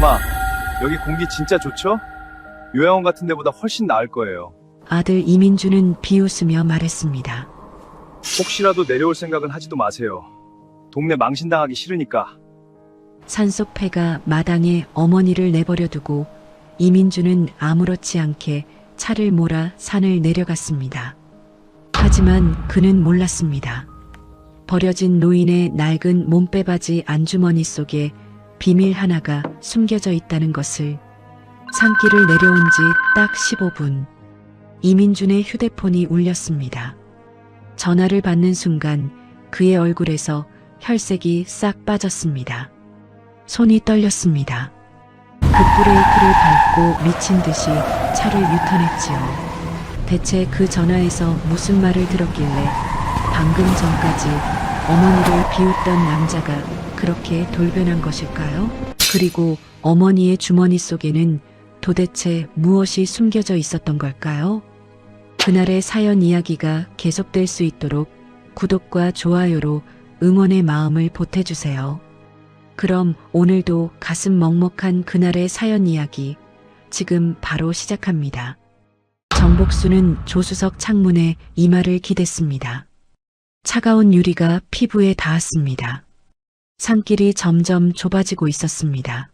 엄마, 여기 공기 진짜 좋죠? 요양원 같은 데보다 훨씬 나을 거예요. 아들 이민주는 비웃으며 말했습니다. 혹시라도 내려올 생각은 하지도 마세요. 동네 망신당하기 싫으니까. 산속패가 마당에 어머니를 내버려 두고 이민주는 아무렇지 않게 차를 몰아 산을 내려갔습니다. 하지만 그는 몰랐습니다. 버려진 노인의 낡은 몸빼바지 안주머니 속에 비밀 하나가 숨겨져 있다는 것을. 산길을 내려온 지 딱 15분. 이민준의 휴대폰이 울렸습니다. 전화를 받는 순간 그의 얼굴에서 혈색이 싹 빠졌습니다. 손이 떨렸습니다. 급브레이크를 밟고 미친 듯이 차를 유턴했지요. 대체 그 전화에서 무슨 말을 들었길래 방금 전까지 어머니를 비웃던 남자가 그렇게 돌변한 것일까요? 그리고 어머니의 주머니 속에는 도대체 무엇이 숨겨져 있었던 걸까요? 그날의 사연 이야기가 계속될 수 있도록 구독과 좋아요로 응원의 마음을 보태주세요. 그럼 오늘도 가슴 먹먹한 그날의 사연 이야기 지금 바로 시작합니다. 정복수는 조수석 창문에 이마를 기댔습니다. 차가운 유리가 피부에 닿았습니다. 산길이 점점 좁아지고 있었습니다.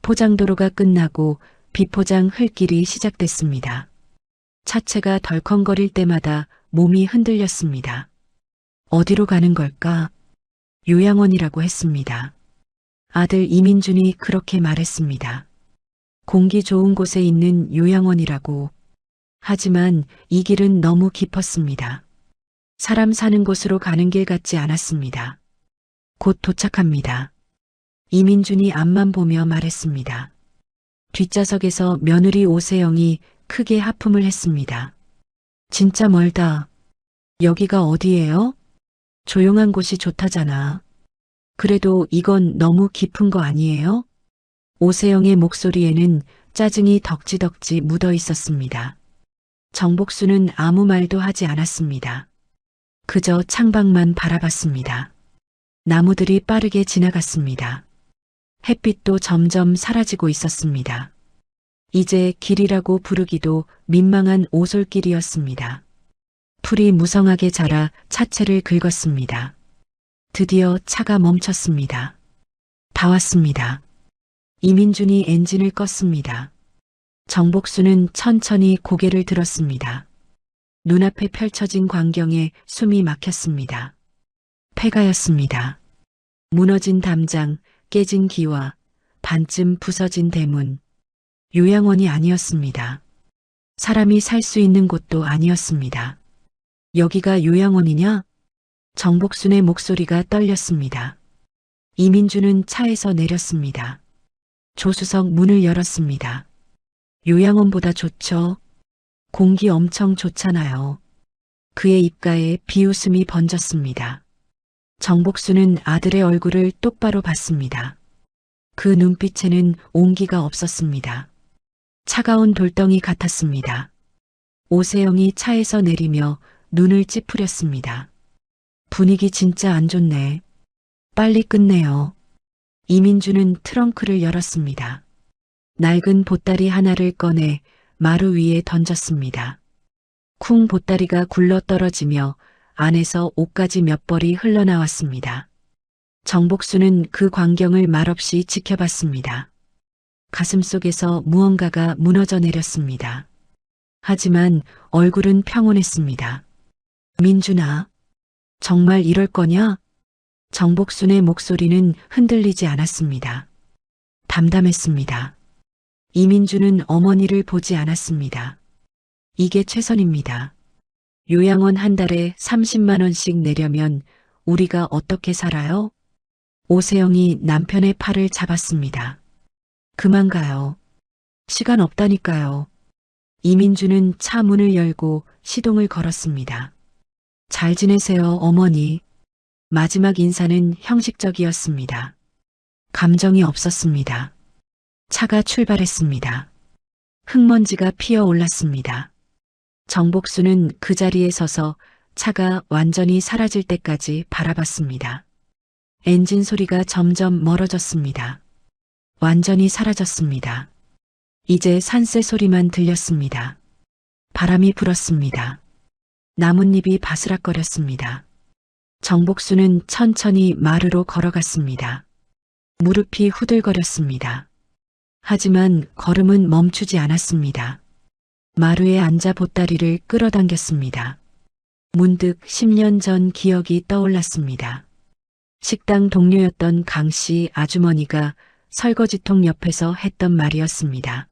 포장도로가 끝나고 비포장 흙길이 시작됐습니다. 차체가 덜컹거릴 때마다 몸이 흔들렸습니다. 어디로 가는 걸까? 요양원이라고 했습니다. 아들 이민준이 그렇게 말했습니다. 공기 좋은 곳에 있는 요양원이라고. 하지만 이 길은 너무 깊었습니다. 사람 사는 곳으로 가는 길 같지 않았습니다. 곧 도착합니다. 이민준이 앞만 보며 말했습니다. 뒷좌석에서 며느리 오세영이 크게 하품을 했습니다. 진짜 멀다. 여기가 어디예요? 조용한 곳이 좋다잖아. 그래도 이건 너무 깊은 거 아니에요? 오세영의 목소리에는 짜증이 덕지덕지 묻어 있었습니다. 정복수는 아무 말도 하지 않았습니다. 그저 창밖만 바라봤습니다. 나무들이 빠르게 지나갔습니다. 햇빛도 점점 사라지고 있었습니다. 이제 길이라고 부르기도 민망한 오솔길이었습니다. 풀이 무성하게 자라 차체를 긁었습니다. 드디어 차가 멈췄습니다. 다 왔습니다. 이민준이 엔진을 껐습니다. 정복수는 천천히 고개를 들었습니다. 눈앞에 펼쳐진 광경에 숨이 막혔습니다. 폐가였습니다. 무너진 담장, 깨진 기와 반쯤 부서진 대문. 요양원이 아니었습니다. 사람이 살 수 있는 곳도 아니었습니다. 여기가 요양원이냐? 정복순의 목소리가 떨렸습니다. 이민주는 차에서 내렸습니다. 조수석 문을 열었습니다. 요양원보다 좋죠? 공기 엄청 좋잖아요. 그의 입가에 비웃음이 번졌습니다. 정복수는 아들의 얼굴을 똑바로 봤습니다. 그 눈빛에는 온기가 없었습니다. 차가운 돌덩이 같았습니다. 오세영이 차에서 내리며 눈을 찌푸렸습니다. 분위기 진짜 안 좋네. 빨리 끝내요. 이민주는 트렁크를 열었습니다. 낡은 보따리 하나를 꺼내 마루 위에 던졌습니다. 쿵 보따리가 굴러 떨어지며 안에서 옷가지 몇 벌이 흘러나왔습니다. 정복수는 그 광경을 말없이 지켜봤습니다. 가슴속에서 무언가가 무너져 내렸습니다. 하지만 얼굴은 평온했습니다. 민준아, 정말 이럴 거냐? 정복순의 목소리는 흔들리지 않았습니다. 담담했습니다. 이민주는 어머니를 보지 않았습니다. 이게 최선입니다. 요양원 한 달에 30만 원씩 내려면 우리가 어떻게 살아요? 오세영이 남편의 팔을 잡았습니다. 그만 가요. 시간 없다니까요. 이민주는 차 문을 열고 시동을 걸었습니다. 잘 지내세요, 어머니. 마지막 인사는 형식적이었습니다. 감정이 없었습니다. 차가 출발했습니다. 흙먼지가 피어 올랐습니다. 정복수는 그 자리에 서서 차가 완전히 사라질 때까지 바라봤습니다. 엔진 소리가 점점 멀어졌습니다. 완전히 사라졌습니다. 이제 산새 소리만 들렸습니다. 바람이 불었습니다. 나뭇잎이 바스락거렸습니다. 정복수는 천천히 마루로 걸어갔습니다. 무릎이 후들거렸습니다. 하지만 걸음은 멈추지 않았습니다. 마루에 앉아 보따리를 끌어당겼습니다. 문득 10년 전 기억이 떠올랐습니다. 식당 동료였던 강씨 아주머니가 설거지통 옆에서 했던 말이었습니다.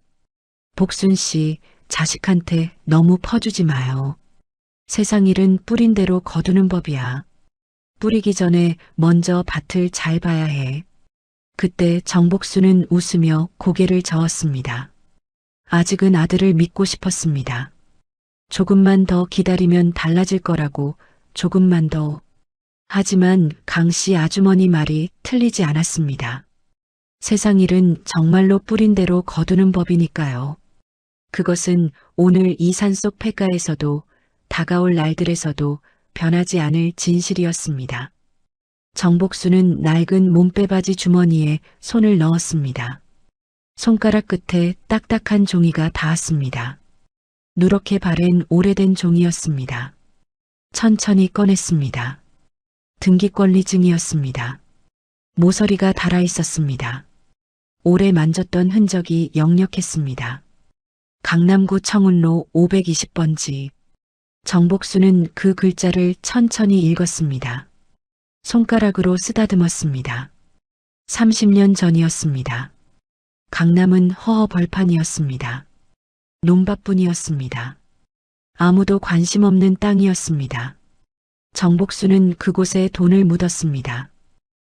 복순 씨, 자식한테 너무 퍼주지 마요. 세상 일은 뿌린 대로 거두는 법이야. 뿌리기 전에 먼저 밭을 잘 봐야 해. 그때 정복수는 웃으며 고개를 저었습니다. 아직은 아들을 믿고 싶었습니다. 조금만 더 기다리면 달라질 거라고, 조금만 더. 하지만 강씨 아주머니 말이 틀리지 않았습니다. 세상 일은 정말로 뿌린 대로 거두는 법이니까요. 그것은 오늘 이 산속 폐가에서도 다가올 날들에서도 변하지 않을 진실이었습니다. 정복수는 낡은 몸빼바지 주머니에 손을 넣었습니다. 손가락 끝에 딱딱한 종이가 닿았습니다. 누렇게 바랜 오래된 종이였습니다. 천천히 꺼냈습니다. 등기권리증이었습니다. 모서리가 달아 있었습니다. 오래 만졌던 흔적이 역력했습니다. 강남구 청운로 520번지. 정복수는 그 글자를 천천히 읽었습니다. 손가락으로 쓰다듬었습니다. 30년 전이었습니다. 강남은 허허벌판이었습니다. 논밭뿐이었습니다. 아무도 관심 없는 땅이었습니다. 정복수는 그곳에 돈을 묻었습니다.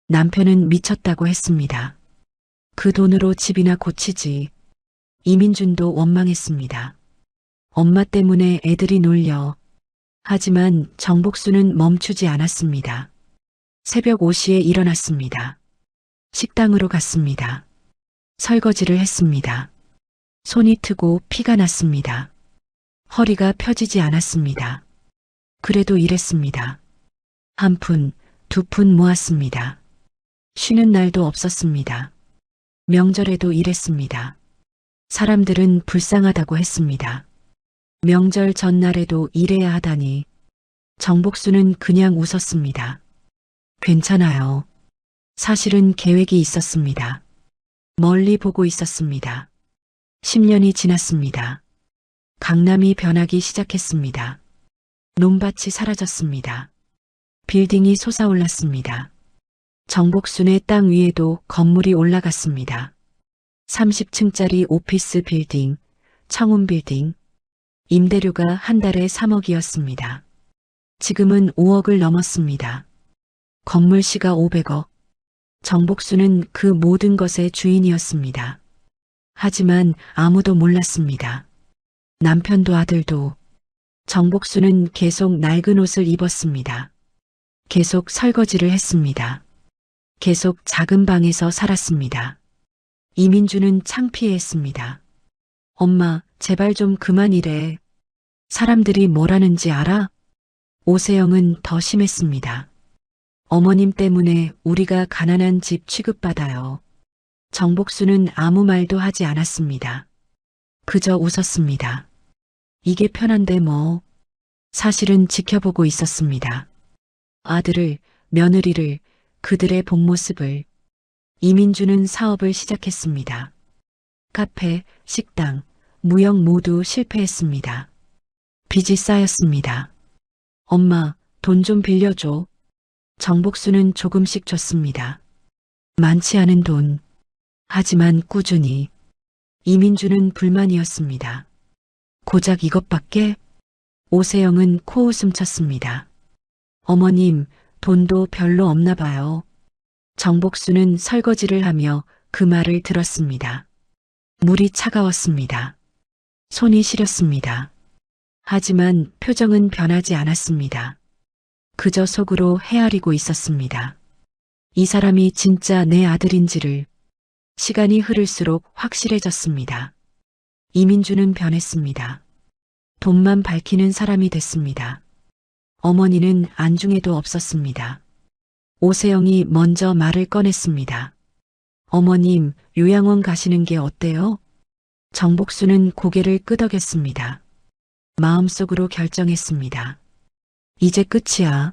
남편은 미쳤다고 했습니다. 그 돈으로 집이나 고치지. 이민준도 원망했습니다. 엄마 때문에 애들이 놀려. 하지만 정복수는 멈추지 않았습니다. 새벽 5시에 일어났습니다. 식당으로 갔습니다. 설거지를 했습니다. 손이 트고 피가 났습니다. 허리가 펴지지 않았습니다. 그래도 일했습니다. 한 푼, 두 푼 모았습니다. 쉬는 날도 없었습니다. 명절에도 일했습니다. 사람들은 불쌍하다고 했습니다. 명절 전날에도 일해야 하다니. 정복수는 그냥 웃었습니다. 괜찮아요. 사실은 계획이 있었습니다. 멀리 보고 있었습니다. 10년이 지났습니다. 강남이 변하기 시작했습니다. 논밭이 사라졌습니다. 빌딩이 솟아올랐습니다. 정복순의 땅 위에도 건물이 올라갔습니다. 30층짜리 오피스 빌딩, 청운 빌딩. 임대료가 한 달에 3억이었습니다. 지금은 5억을 넘었습니다. 건물시가 500억. 정복수는 그 모든 것의 주인이었습니다. 하지만 아무도 몰랐습니다. 남편도 아들도. 정복수는 계속 낡은 옷을 입었습니다. 계속 설거지를 했습니다. 계속 작은 방에서 살았습니다. 이민주는 창피해했습니다. 엄마, 제발 좀 그만 이래. 사람들이 뭐라는지 알아? 오세영은 더 심했습니다. 어머님 때문에 우리가 가난한 집 취급받아요. 정복수는 아무 말도 하지 않았습니다. 그저 웃었습니다. 이게 편한데 뭐. 사실은 지켜보고 있었습니다. 아들을, 며느리를, 그들의 본 모습을. 이민주는 사업을 시작했습니다. 카페, 식당, 무역 모두 실패했습니다. 빚이 쌓였습니다. 엄마, 돈 좀 빌려줘. 정복수는 조금씩 줬습니다. 많지 않은 돈. 하지만 꾸준히. 이민주는 불만이었습니다. 고작 이것밖에? 오세영은 코웃음 쳤습니다. 어머님, 돈도 별로 없나 봐요. 정복수는 설거지를 하며 그 말을 들었습니다. 물이 차가웠습니다. 손이 시렸습니다. 하지만 표정은 변하지 않았습니다. 그저 속으로 헤아리고 있었습니다. 이 사람이 진짜 내 아들인지를. 시간이 흐를수록 확실해졌습니다. 이민주는 변했습니다. 돈만 밝히는 사람이 됐습니다. 어머니는 안중에도 없었습니다. 오세영이 먼저 말을 꺼냈습니다. 어머님, 요양원 가시는 게 어때요? 정복수는 고개를 끄덕였습니다. 마음속으로 결정했습니다. 이제 끝이야.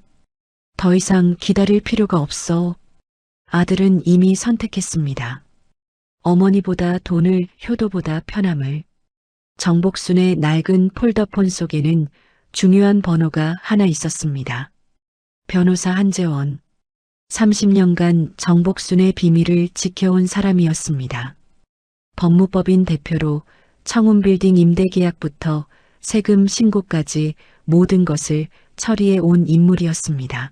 더 이상 기다릴 필요가 없어. 아들은 이미 선택했습니다. 어머니보다 돈을, 효도보다 편함을. 정복순의 낡은 폴더폰 속에는 중요한 번호가 하나 있었습니다. 변호사 한재원. 30년간 정복순의 비밀을 지켜온 사람이었습니다. 법무법인 대표로 청운빌딩 임대계약부터 세금 신고까지 모든 것을 처리해 온 인물이었습니다.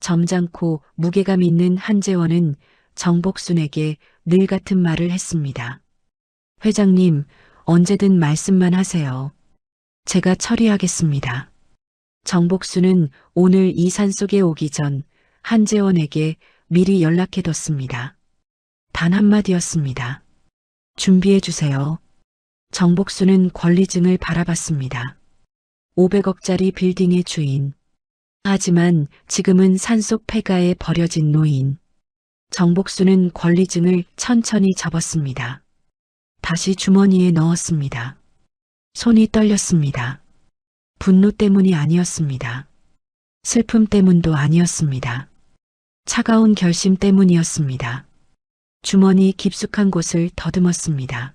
점잖고 무게감 있는 한재원은 정복순에게 늘 같은 말을 했습니다. 회장님, 언제든 말씀만 하세요. 제가 처리하겠습니다. 정복순은 오늘 이 산속에 오기 전 한재원에게 미리 연락해뒀습니다. 단 한마디였습니다. 준비해 주세요. 정복순은 권리증을 바라봤습니다. 500억짜리 빌딩의 주인. 하지만 지금은 산속 폐가에 버려진 노인. 정복순은 권리증을 천천히 접었습니다. 다시 주머니에 넣었습니다. 손이 떨렸습니다. 분노 때문이 아니었습니다. 슬픔 때문도 아니었습니다. 차가운 결심 때문이었습니다. 주머니 깊숙한 곳을 더듬었습니다.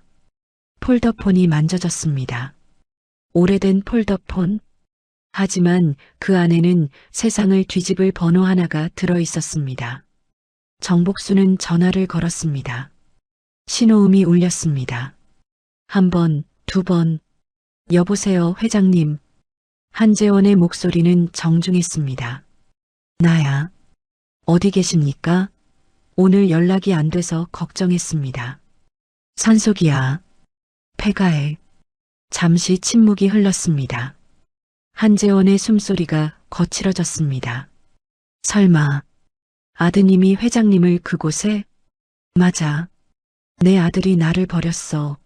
폴더폰이 만져졌습니다. 오래된 폴더폰. 하지만 그 안에는 세상을 뒤집을 번호 하나가 들어 있었습니다. 정복수는 전화를 걸었습니다. 신호음이 울렸습니다. 한 번, 두 번. 여보세요, 회장님. 한재원의 목소리는 정중했습니다. 나야. 어디 계십니까? 오늘 연락이 안 돼서 걱정했습니다. 산속이야. 폐가에. 잠시 침묵이 흘렀습니다. 한재원의 숨소리가 거칠어졌습니다. 설마 아드님이 회장님을 그곳에? 맞아. 내 아들이 나를 버렸어.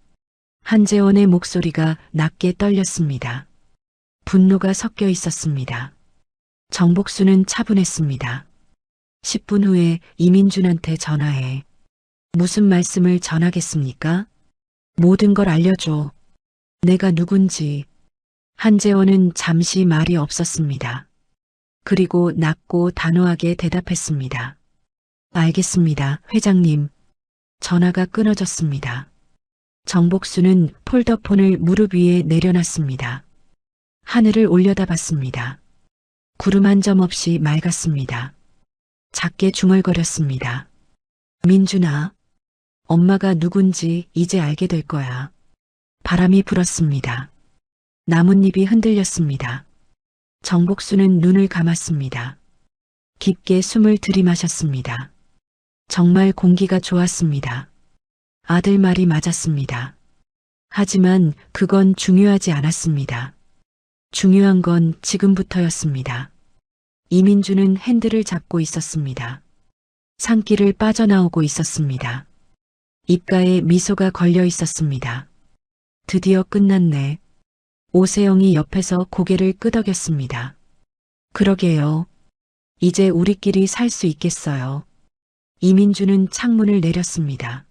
한재원의 목소리가 낮게 떨렸습니다. 분노가 섞여 있었습니다. 정복수는 차분했습니다. 10분 후에 이민준한테 전화해. 무슨 말씀을 전하겠습니까? 모든 걸 알려줘. 내가 누군지. 한재원은 잠시 말이 없었습니다. 그리고 낮고 단호하게 대답했습니다. 알겠습니다, 회장님. 전화가 끊어졌습니다. 정복수는 폴더폰을 무릎 위에 내려놨습니다. 하늘을 올려다봤습니다. 구름 한 점 없이 맑았습니다. 작게 중얼거렸습니다. 민준아, 엄마가 누군지 이제 알게 될 거야. 바람이 불었습니다. 나뭇잎이 흔들렸습니다. 정복수는 눈을 감았습니다. 깊게 숨을 들이마셨습니다. 정말 공기가 좋았습니다. 아들 말이 맞았습니다. 하지만 그건 중요하지 않았습니다. 중요한 건 지금부터였습니다. 이민주는 핸들을 잡고 있었습니다. 산길을 빠져나오고 있었습니다. 입가에 미소가 걸려 있었습니다. 드디어 끝났네. 오세영이 옆에서 고개를 끄덕였습니다. 그러게요. 이제 우리끼리 살 수 있겠어요. 이민주는 창문을 내렸습니다.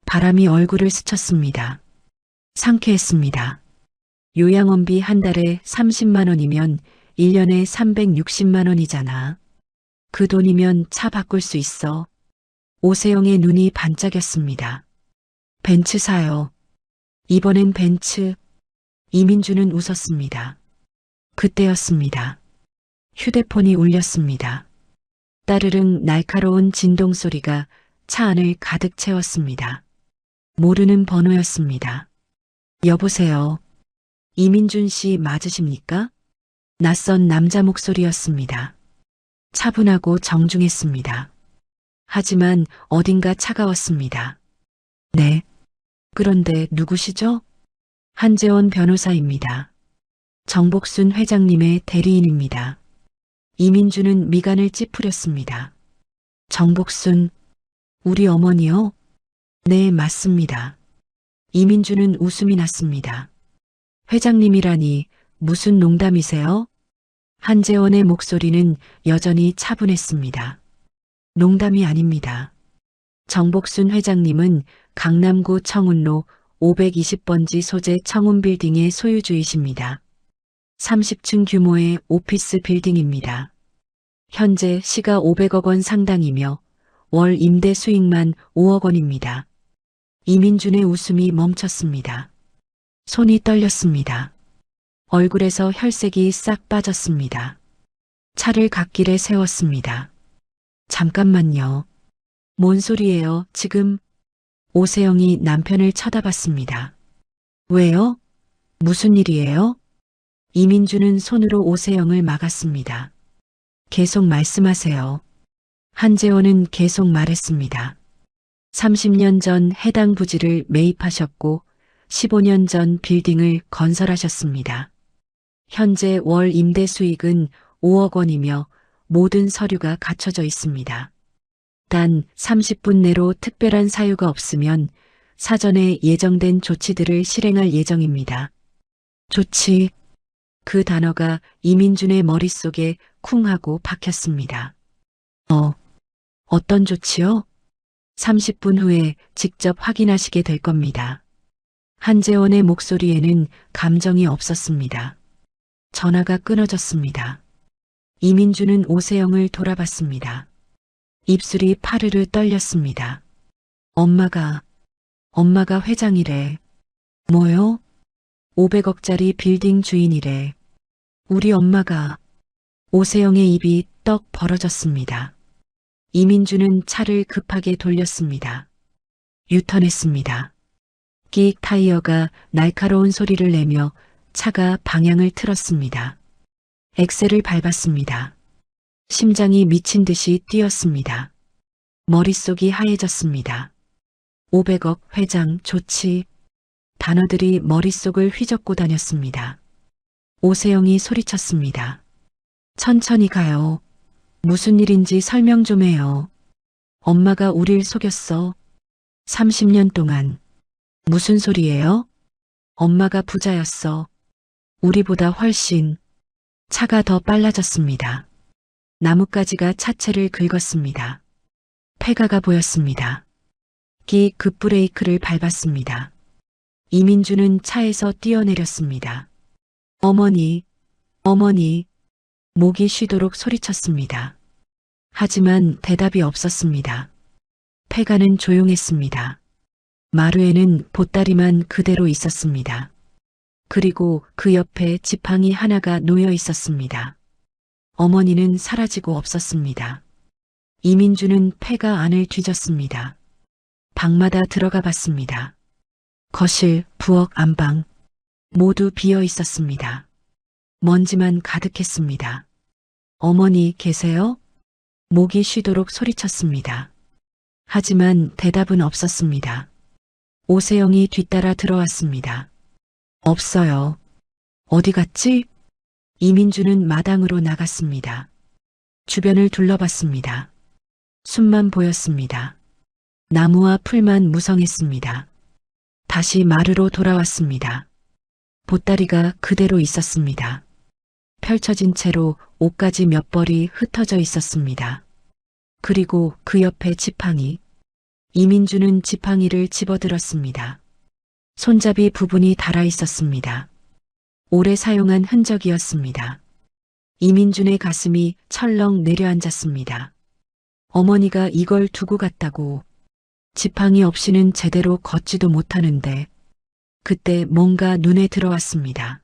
바람이 얼굴을 스쳤습니다. 상쾌했습니다. 요양원비 한 달에 30만 원이면 1년에 360만 원이잖아. 그 돈이면 차 바꿀 수 있어. 오세영의 눈이 반짝였습니다. 벤츠 사요. 이번엔 벤츠. 이민주는 웃었습니다. 그때였습니다. 휴대폰이 울렸습니다. 따르릉 날카로운 진동 소리가 차 안을 가득 채웠습니다. 모르는 번호였습니다. 여보세요. 이민준 씨 맞으십니까? 낯선 남자 목소리였습니다. 차분하고 정중했습니다. 하지만 어딘가 차가웠습니다. 네. 그런데 누구시죠? 한재원 변호사입니다. 정복순 회장님의 대리인입니다. 이민주는 미간을 찌푸렸습니다. 정복순, 우리 어머니요? 네, 맞습니다. 이민주는 웃음이 났습니다. 회장님이라니 무슨 농담이세요? 한재원의 목소리는 여전히 차분했습니다. 농담이 아닙니다. 정복순 회장님은 강남구 청운로 520번지 소재 청운빌딩의 소유주이십니다. 30층 규모의 오피스 빌딩입니다. 현재 시가 500억 원 상당이며 월 임대 수익만 5억 원입니다. 이민준의 웃음이 멈췄습니다. 손이 떨렸습니다. 얼굴에서 혈색이 싹 빠졌습니다. 차를 갓길에 세웠습니다. 잠깐만요. 뭔 소리예요, 지금? 오세영이 남편을 쳐다봤습니다. 왜요? 무슨 일이에요? 이민준은 손으로 오세영을 막았습니다. 계속 말씀하세요. 한재원은 계속 말했습니다. 30년 전 해당 부지를 매입하셨고 15년 전 빌딩을 건설하셨습니다. 현재 월 임대 수익은 5억 원이며 모든 서류가 갖춰져 있습니다. 단 30분 내로 특별한 사유가 없으면 사전에 예정된 조치들을 실행할 예정입니다. 조치. 그 단어가 이민준의 머릿속에 쿵 하고 박혔습니다. 어떤 조치요? 30분 후에 직접 확인하시게 될 겁니다. 한재원의 목소리에는 감정이 없었습니다. 전화가 끊어졌습니다. 이민준은 오세영을 돌아봤습니다. 입술이 파르르 떨렸습니다. 엄마가 회장이래. 뭐요? 500억짜리 빌딩 주인이래. 우리 엄마가. 오세영의 입이 떡 벌어졌습니다. 이민준은 차를 급하게 돌렸습니다. 유턴했습니다. 끽 타이어가 날카로운 소리를 내며 차가 방향을 틀었습니다. 엑셀을 밟았습니다. 심장이 미친 듯이 뛰었습니다. 머릿속이 하얘졌습니다. 500억 회장 조치. 단어들이 머릿속을 휘젓고 다녔습니다. 오세영이 소리쳤습니다. 천천히 가요. 무슨 일인지 설명 좀 해요. 엄마가 우릴 속였어. 30년 동안. 무슨 소리예요? 엄마가 부자였어. 우리보다 훨씬. 차가 더 빨라졌습니다. 나뭇가지가 차체를 긁었습니다. 폐가가 보였습니다. 기 급브레이크를 밟았습니다. 이민준은 차에서 뛰어내렸습니다. 어머니. 목이 쉬도록 소리쳤습니다. 하지만 대답이 없었습니다. 폐가는 조용했습니다. 마루에는 보따리만 그대로 있었습니다. 그리고 그 옆에 지팡이 하나가 놓여 있었습니다. 어머니는 사라지고 없었습니다. 이민준은 폐가 안을 뒤졌습니다. 방마다 들어가 봤습니다. 거실, 부엌, 안방 모두 비어 있었습니다. 먼지만 가득했습니다. 어머니 계세요? 목이 쉬도록 소리쳤습니다. 하지만 대답은 없었습니다. 오세영이 뒤따라 들어왔습니다. 없어요. 어디 갔지? 이민준은 마당으로 나갔습니다. 주변을 둘러봤습니다. 숲만 보였습니다. 나무와 풀만 무성했습니다. 다시 마루로 돌아왔습니다. 보따리가 그대로 있었습니다. 펼쳐진 채로 옷가지 몇 벌이 흩어져 있었습니다. 그리고 그 옆에 지팡이. 이민준은 지팡이를 집어들었습니다. 손잡이 부분이 닳아 있었습니다. 오래 사용한 흔적이었습니다. 이민준의 가슴이 철렁 내려앉았습니다. 어머니가 이걸 두고 갔다고. 지팡이 없이는 제대로 걷지도 못하는데. 그때 뭔가 눈에 들어왔습니다.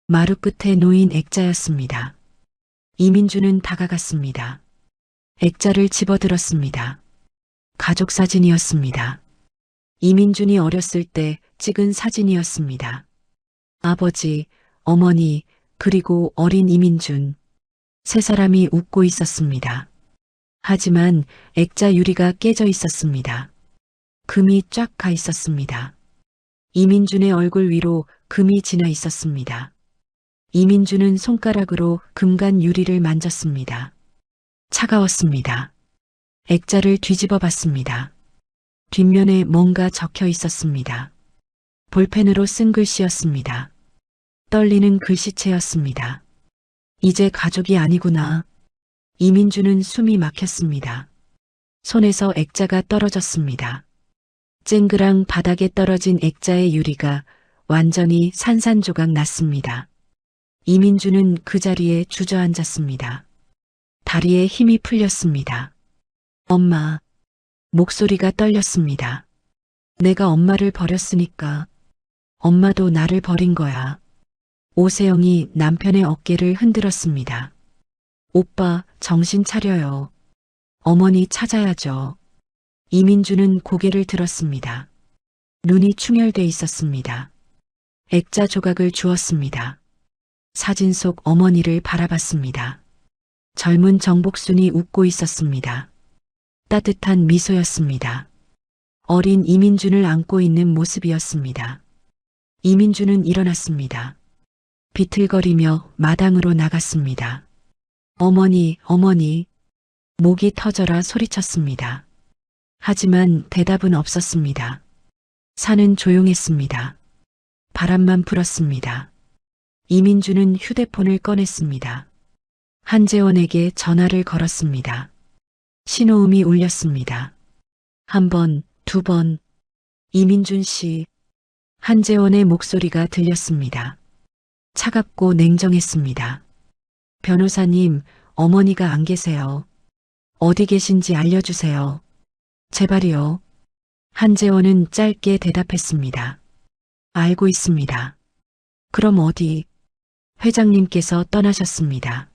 마루 끝에 놓인 액자였습니다. 이민준은 다가갔습니다. 액자를 집어들었습니다. 가족 사진이었습니다. 이민준이 어렸을 때 찍은 사진이었습니다. 아버지, 어머니, 그리고 어린 이민준. 세 사람이 웃고 있었습니다. 하지만 액자 유리가 깨져 있었습니다. 금이 쫙 가 있었습니다. 이민준의 얼굴 위로 금이 지나 있었습니다. 이민준은 손가락으로 금간 유리를 만졌습니다. 차가웠습니다. 액자를 뒤집어 봤습니다. 뒷면에 뭔가 적혀 있었습니다. 볼펜으로 쓴 글씨였습니다. 떨리는 글씨체였습니다. 이제 가족이 아니구나. 이민준은 숨이 막혔습니다. 손에서 액자가 떨어졌습니다. 쨍그랑 바닥에 떨어진 액자의 유리가 완전히 산산조각 났습니다. 이민주는 그 자리에 주저앉았습니다. 다리에 힘이 풀렸습니다. 엄마. 목소리가 떨렸습니다. 내가 엄마를 버렸으니까 엄마도 나를 버린 거야. 오세영이 남편의 어깨를 흔들었습니다. 오빠, 정신 차려요. 어머니 찾아야죠. 이민주는 고개를 들었습니다. 눈이 충혈돼 있었습니다. 액자 조각을 주었습니다. 사진 속 어머니를 바라봤습니다. 젊은 정복순이 웃고 있었습니다. 따뜻한 미소였습니다. 어린 이민준을 안고 있는 모습이었습니다. 이민준은 일어났습니다. 비틀거리며 마당으로 나갔습니다. 어머니, 어머니. 목이 터져라 소리쳤습니다. 하지만 대답은 없었습니다. 산은 조용했습니다. 바람만 불었습니다. 이민주는 휴대폰을 꺼냈습니다. 한재원에게 전화를 걸었습니다. 신호음이 울렸습니다. 한 번, 두 번. 이민준 씨. 한재원의 목소리가 들렸습니다. 차갑고 냉정했습니다. 변호사님, 어머니가 안 계세요. 어디 계신지 알려주세요. 제발이요. 한재원은 짧게 대답했습니다. 알고 있습니다. 그럼 어디? 회장님께서 떠나셨습니다.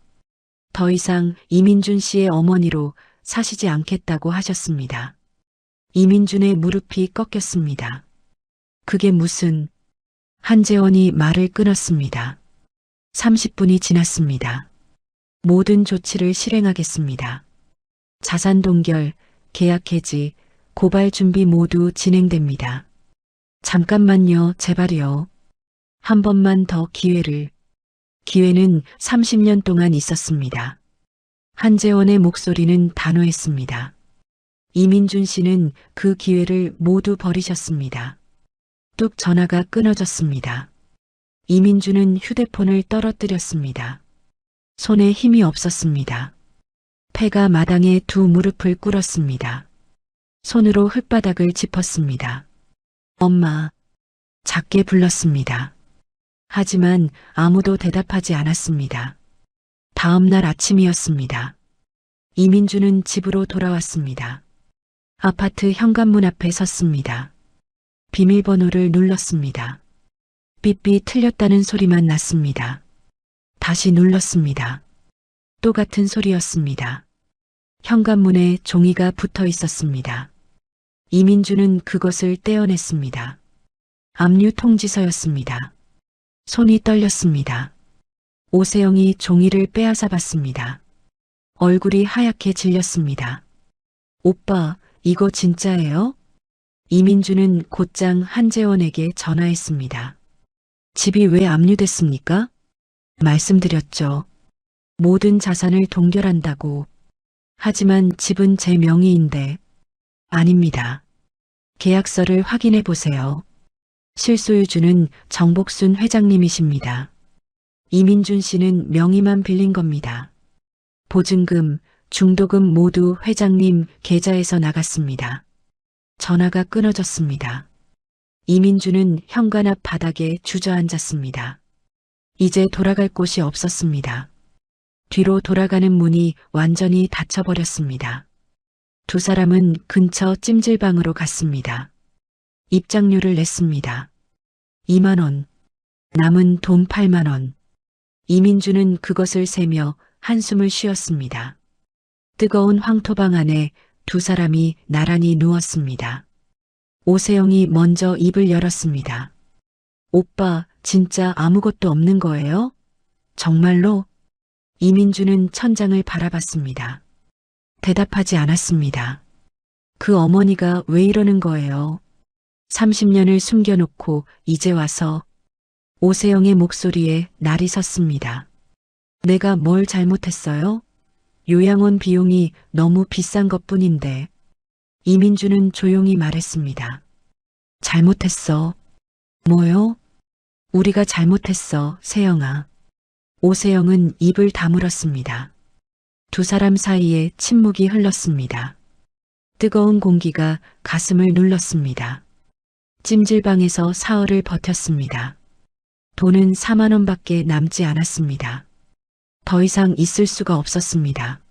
더 이상 이민준 씨의 어머니로 사시지 않겠다고 하셨습니다. 이민준의 무릎이 꺾였습니다. 그게 무슨... 한재원이 말을 끊었습니다. 30분이 지났습니다. 모든 조치를 실행하겠습니다. 자산 동결, 계약 해지, 고발 준비 모두 진행됩니다. 잠깐만요, 제발요. 한 번만 더 기회를. 기회는 30년 동안 있었습니다. 한재원의 목소리는 단호했습니다. 이민준 씨는 그 기회를 모두 버리셨습니다. 뚝 전화가 끊어졌습니다. 이민준은 휴대폰을 떨어뜨렸습니다. 손에 힘이 없었습니다. 폐가 마당에 두 무릎을 꿇었습니다. 손으로 흙바닥을 짚었습니다. 엄마. 작게 불렀습니다. 하지만 아무도 대답하지 않았습니다. 다음 날 아침이었습니다. 이민주는 집으로 돌아왔습니다. 아파트 현관문 앞에 섰습니다. 비밀번호를 눌렀습니다. 삐삐 틀렸다는 소리만 났습니다. 다시 눌렀습니다. 또 같은 소리였습니다. 현관문에 종이가 붙어 있었습니다. 이민주는 그것을 떼어냈습니다. 압류 통지서였습니다. 손이 떨렸습니다. 오세영이 종이를 빼앗아 봤습니다. 얼굴이 하얗게 질렸습니다. 오빠, 이거 진짜예요? 이민주는 곧장 한재원에게 전화했습니다. 집이 왜 압류됐습니까? 말씀드렸죠. 모든 자산을 동결한다고. 하지만 집은 제 명의인데. 아닙니다. 계약서를 확인해 보세요. 실소유주는 정복순 회장님이십니다. 이민준 씨는 명의만 빌린 겁니다. 보증금, 중도금 모두 회장님 계좌에서 나갔습니다. 전화가 끊어졌습니다. 이민주는 현관 앞 바닥에 주저앉았습니다. 이제 돌아갈 곳이 없었습니다. 뒤로 돌아가는 문이 완전히 닫혀버렸습니다. 두 사람은 근처 찜질방으로 갔습니다. 입장료를 냈습니다. 2만 원. 남은 돈 8만 원. 이민주는 그것을 세며 한숨을 쉬었습니다. 뜨거운 황토방 안에 두 사람이 나란히 누웠습니다. 오세영이 먼저 입을 열었습니다. 오빠, 진짜 아무것도 없는 거예요? 정말로? 이민주는 천장을 바라봤습니다. 대답하지 않았습니다. 그 어머니가 왜 이러는 거예요? 30년을 숨겨놓고 이제 와서. 오세영의 목소리에 날이 섰습니다. 내가 뭘 잘못했어요? 요양원 비용이 너무 비싼 것뿐인데. 이민주는 조용히 말했습니다. 잘못했어. 뭐요? 우리가 잘못했어, 세영아. 오세영은 입을 다물었습니다. 두 사람 사이에 침묵이 흘렀습니다. 뜨거운 공기가 가슴을 눌렀습니다. 찜질방에서 사흘을 버텼습니다. 돈은 4만 원밖에 남지 않았습니다. 더 이상 있을 수가 없었습니다.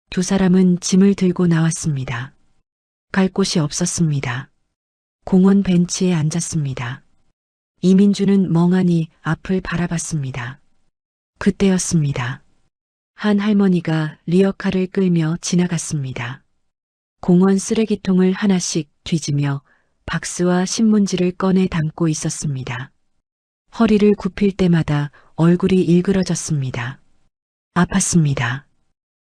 두 사람은 짐을 들고 나왔습니다. 갈 곳이 없었습니다. 공원 벤치에 앉았습니다. 이민주는 멍하니 앞을 바라봤습니다. 그때였습니다. 한 할머니가 리어카를 끌며 지나갔습니다. 공원 쓰레기통을 하나씩 뒤지며 박스와 신문지를 꺼내 담고 있었습니다. 허리를 굽힐 때마다 얼굴이 일그러졌습니다. 아팠습니다.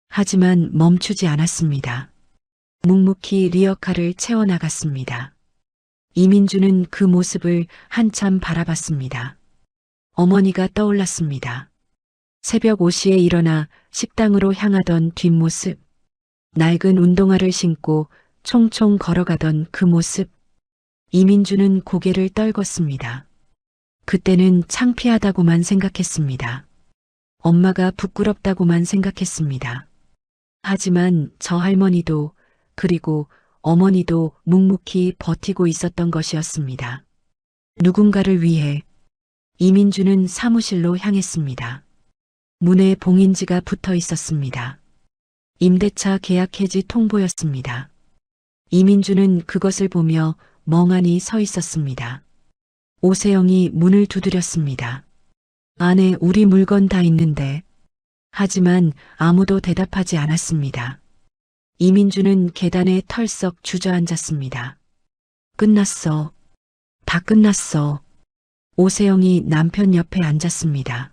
하지만 멈추지 않았습니다. 묵묵히 리어카를 채워나갔습니다. 이민주는 그 모습을 한참 바라봤습니다. 어머니가 떠올랐습니다. 새벽 5시에 일어나 식당으로 향하던 뒷모습, 낡은 운동화를 신고 총총 걸어가던 그 모습. 이민주는 고개를 떨궜습니다. 그때는 창피하다고만 생각했습니다. 엄마가 부끄럽다고만 생각했습니다. 하지만 저 할머니도 그리고 어머니도 묵묵히 버티고 있었던 것이었습니다. 누군가를 위해 이민주는 사무실로 향했습니다. 문에 봉인지가 붙어 있었습니다. 임대차 계약 해지 통보였습니다. 이민주는 그것을 보며 멍하니 서 있었습니다. 오세영이 문을 두드렸습니다. 안에 우리 물건 다 있는데. 하지만 아무도 대답하지 않았습니다. 이민주는 계단에 털썩 주저앉았습니다. 끝났어. 다 끝났어. 오세영이 남편 옆에 앉았습니다.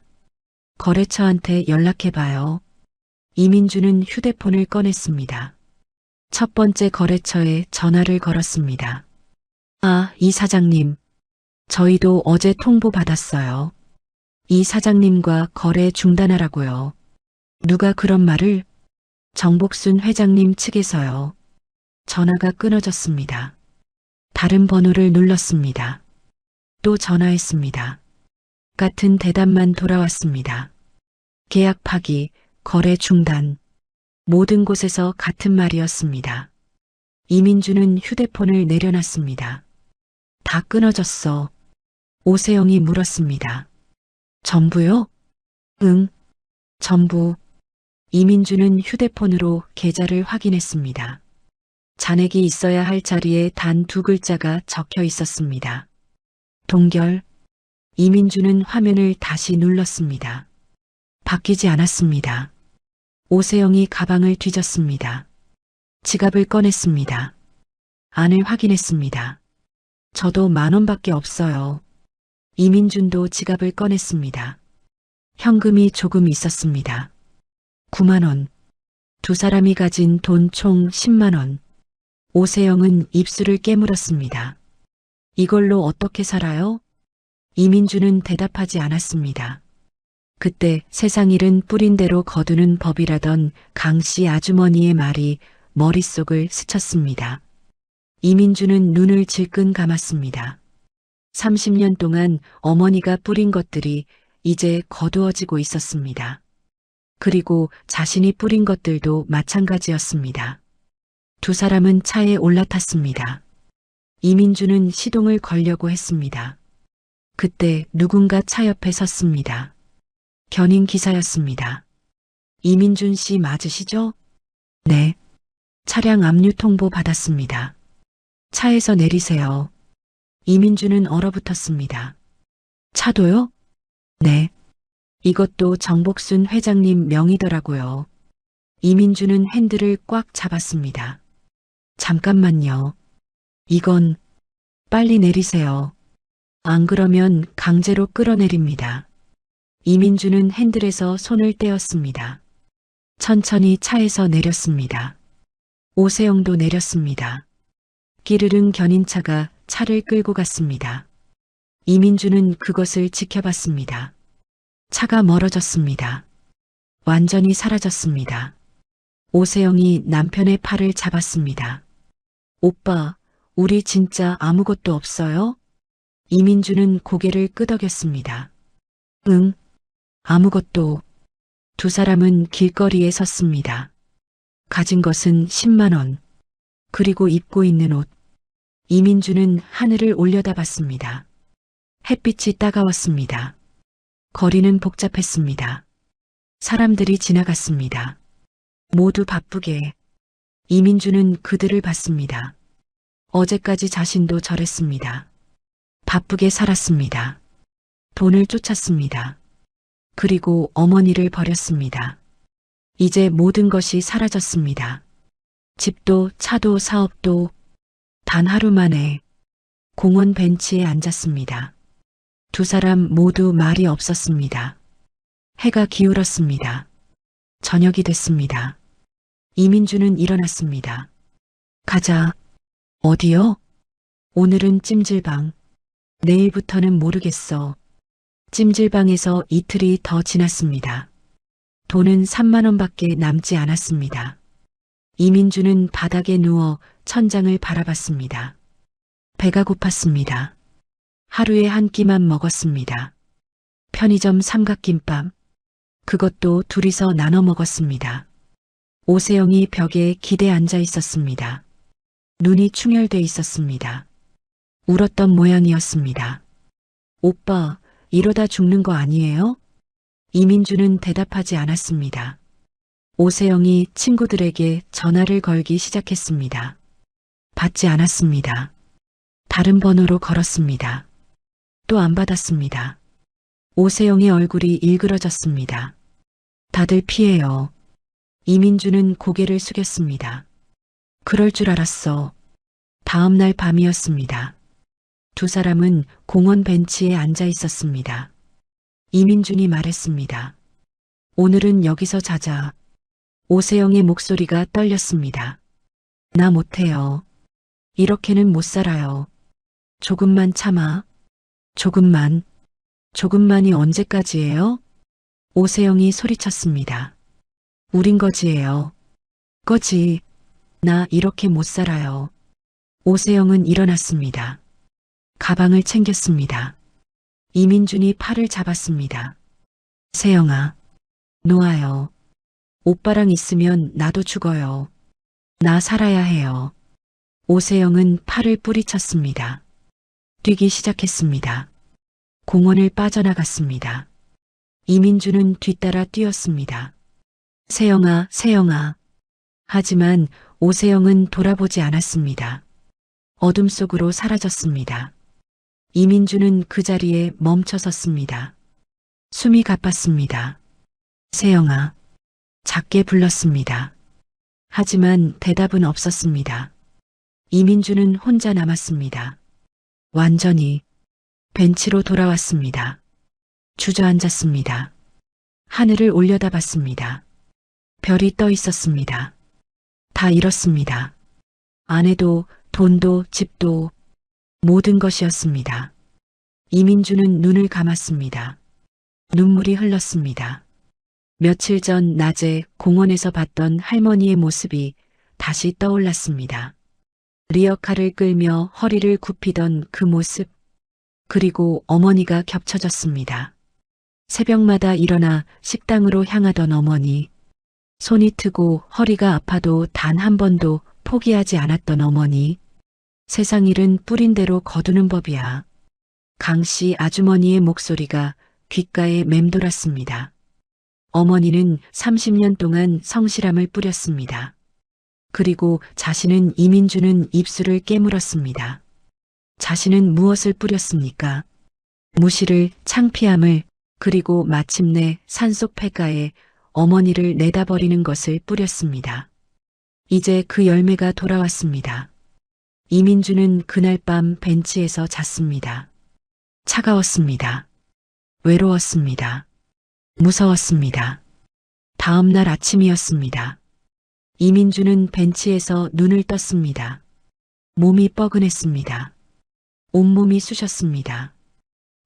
거래처한테 연락해봐요. 이민주는 휴대폰을 꺼냈습니다. 첫 번째 거래처에 전화를 걸었습니다. 아, 이 사장님. 저희도 어제 통보 받았어요. 이 사장님과 거래 중단하라고요. 누가 그런 말을? 정복순 회장님 측에서요. 전화가 끊어졌습니다. 다른 번호를 눌렀습니다. 또 전화했습니다. 같은 대답만 돌아왔습니다. 계약 파기, 거래 중단. 모든 곳에서 같은 말이었습니다. 이민주는 휴대폰을 내려놨습니다. 다 끊어졌어. 오세영이 물었습니다. 전부요? 응, 전부. 이민주는 휴대폰으로 계좌를 확인했습니다. 잔액이 있어야 할 자리에 단 2글자가 적혀 있었습니다. 동결. 이민주는 화면을 다시 눌렀습니다. 바뀌지 않았습니다. 오세영이 가방을 뒤졌습니다. 지갑을 꺼냈습니다. 안을 확인했습니다. 저도 10,000원밖에 없어요. 이민준도 지갑을 꺼냈습니다. 현금이 조금 있었습니다. 9만 원. 두 사람이 가진 돈 총 10만 원. 오세영은 입술을 깨물었습니다. 이걸로 어떻게 살아요? 이민주는 대답하지 않았습니다. 그때 세상 일은 뿌린 대로 거두는 법이라던 강씨 아주머니의 말이 머릿속을 스쳤습니다. 이민주는 눈을 질끈 감았습니다. 30년 동안 어머니가 뿌린 것들이 이제 거두어지고 있었습니다. 그리고 자신이 뿌린 것들도 마찬가지였습니다. 두 사람은 차에 올라탔습니다. 이민주는 시동을 걸려고 했습니다. 그때 누군가 차 옆에 섰습니다. 견인 기사였습니다. 이민준 씨 맞으시죠? 네. 차량 압류 통보 받았습니다. 차에서 내리세요. 이민주는 얼어붙었습니다. 차도요? 네. 이것도 정복순 회장님 명의더라고요. 이민주는 핸들을 꽉 잡았습니다. 잠깐만요. 이건 빨리 내리세요. 안 그러면 강제로 끌어내립니다. 이민주는 핸들에서 손을 떼었습니다. 천천히 차에서 내렸습니다. 오세영도 내렸습니다. 끼르릉 견인차가 차를 끌고 갔습니다. 이민주는 그것을 지켜봤습니다. 차가 멀어졌습니다. 완전히 사라졌습니다. 오세영이 남편의 팔을 잡았습니다. 오빠, 우리 진짜 아무것도 없어요? 이민주는 고개를 끄덕였습니다. 응, 아무것도. 두 사람은 길거리에 섰습니다. 가진 것은 10만 원. 그리고 입고 있는 옷. 이민주는 하늘을 올려다봤습니다. 햇빛이 따가웠습니다. 거리는 복잡했습니다. 사람들이 지나갔습니다. 모두 바쁘게. 이민주는 그들을 봤습니다. 어제까지 자신도 저랬습니다. 바쁘게 살았습니다. 돈을 쫓았습니다. 그리고 어머니를 버렸습니다. 이제 모든 것이 사라졌습니다. 집도 차도 사업도. 단 하루 만에 공원 벤치에 앉았습니다. 두 사람 모두 말이 없었습니다. 해가 기울었습니다. 저녁이 됐습니다. 이민주는 일어났습니다. 가자. 어디요? 오늘은 찜질방. 내일부터는 모르겠어. 찜질방에서 이틀이 더 지났습니다. 돈은 3만 원밖에 남지 않았습니다. 이민주는 바닥에 누워 천장을 바라봤습니다. 배가 고팠습니다. 하루에 한 끼만 먹었습니다. 편의점 삼각김밥. 그것도 둘이서 나눠 먹었습니다. 오세영이 벽에 기대 앉아 있었습니다. 눈이 충혈돼 있었습니다. 울었던 모양이었습니다. 오빠, 이러다 죽는 거 아니에요? 이민주는 대답하지 않았습니다. 오세영이 친구들에게 전화를 걸기 시작했습니다. 받지 않았습니다. 다른 번호로 걸었습니다. 또 안 받았습니다. 오세영의 얼굴이 일그러졌습니다. 다들 피해요. 이민주는 고개를 숙였습니다. 그럴 줄 알았어. 다음 날 밤이었습니다. 두 사람은 공원 벤치에 앉아 있었습니다. 이민준이 말했습니다. 오늘은 여기서 자자. 오세영의 목소리가 떨렸습니다. 나 못해요. 이렇게는 못 살아요. 조금만 참아. 조금만. 조금만이 언제까지예요? 오세영이 소리쳤습니다. 우린 거지예요. 거지. 나 이렇게 못 살아요. 오세영은 일어났습니다. 가방을 챙겼습니다. 이민준이 팔을 잡았습니다. 세영아, 놓아요. 오빠랑 있으면 나도 죽어요. 나 살아야 해요. 오세영은 팔을 뿌리쳤습니다. 뛰기 시작했습니다. 공원을 빠져나갔습니다. 이민주는 뒤따라 뛰었습니다. 세영아, 세영아. 하지만 오세영은 돌아보지 않았습니다. 어둠 속으로 사라졌습니다. 이민주는 그 자리에 멈춰 섰습니다. 숨이 가빴습니다. 세영아. 작게 불렀습니다. 하지만 대답은 없었습니다. 이민주는 혼자 남았습니다. 완전히 벤치로 돌아왔습니다. 주저앉았습니다. 하늘을 올려다봤습니다. 별이 떠 있었습니다. 다 잃었습니다. 아내도 돈도 집도 모든 것이었습니다. 이민주는 눈을 감았습니다. 눈물이 흘렀습니다. 며칠 전 낮에 공원에서 봤던 할머니의 모습이 다시 떠올랐습니다. 리어카를 끌며 허리를 굽히던 그 모습, 그리고 어머니가 겹쳐졌습니다. 새벽마다 일어나 식당으로 향하던 어머니, 손이 트고 허리가 아파도 단 한 번도 포기하지 않았던 어머니, 세상 일은 뿌린 대로 거두는 법이야. 강씨 아주머니의 목소리가 귓가에 맴돌았습니다. 어머니는 30년 동안 성실함을 뿌렸습니다. 그리고 자신은 이민주는 입술을 깨물었습니다. 자신은 무엇을 뿌렸습니까? 무시를, 창피함을, 그리고 마침내 산속 폐가에 어머니를 내다버리는 것을 뿌렸습니다. 이제 그 열매가 돌아왔습니다. 이민주는 그날 밤 벤치에서 잤습니다. 차가웠습니다. 외로웠습니다. 무서웠습니다. 다음 날 아침이었습니다. 이민주는 벤치에서 눈을 떴습니다. 몸이 뻐근했습니다. 온몸이 쑤셨습니다.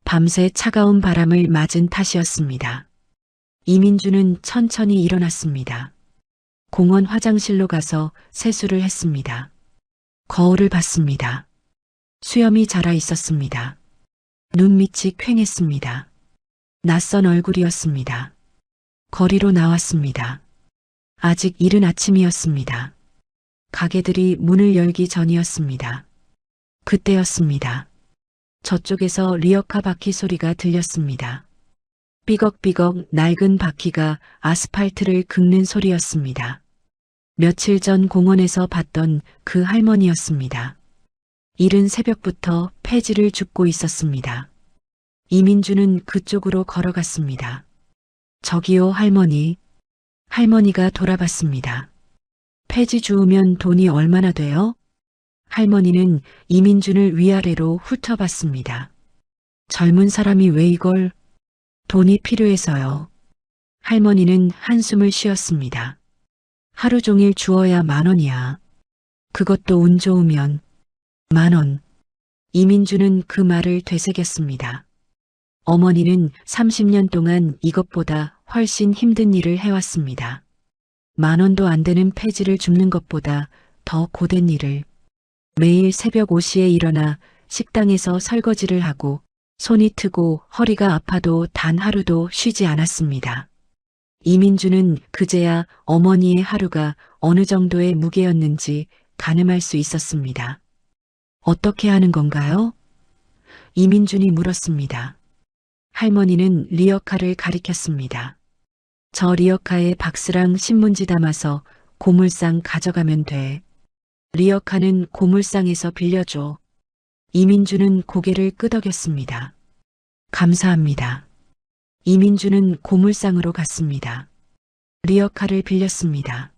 밤새 차가운 바람을 맞은 탓이었습니다. 이민주는 천천히 일어났습니다. 공원 화장실로 가서 세수를 했습니다. 거울을 봤습니다. 수염이 자라 있었습니다. 눈밑이 퀭했습니다. 낯선 얼굴이었습니다. 거리로 나왔습니다. 아직 이른 아침이었습니다. 가게들이 문을 열기 전이었습니다. 그때였습니다. 저쪽에서 리어카 바퀴 소리가 들렸습니다. 삐걱삐걱 낡은 바퀴가 아스팔트를 긁는 소리였습니다. 며칠 전 공원에서 봤던 그 할머니였습니다. 이른 새벽부터 폐지를 줍고 있었습니다. 이민주는 그쪽으로 걸어갔습니다. 저기요, 할머니. 할머니가 돌아봤습니다. 폐지 주우면 돈이 얼마나 돼요? 할머니는 이민준을 위아래로 훑어봤습니다. 젊은 사람이 왜 이걸? 돈이 필요해서요. 할머니는 한숨을 쉬었습니다. 하루 종일 주어야 10,000원이야. 그것도 운 좋으면 10,000원. 이민주는 그 말을 되새겼습니다. 어머니는 30년 동안 이것보다 훨씬 힘든 일을 해왔습니다. 10,000원도 안 되는 폐지를 줍는 것보다 더 고된 일을. 매일 새벽 5시에 일어나 식당에서 설거지를 하고 손이 트고 허리가 아파도 단 하루도 쉬지 않았습니다. 이민주는 그제야 어머니의 하루가 어느 정도의 무게였는지 가늠할 수 있었습니다. 어떻게 하는 건가요? 이민준이 물었습니다. 할머니는 리어카를 가리켰습니다. 저 리어카에 박스랑 신문지 담아서 고물상 가져가면 돼. 리어카는 고물상에서 빌려줘. 이민주는 고개를 끄덕였습니다. 감사합니다. 이민주는 고물상으로 갔습니다. 리어카를 빌렸습니다.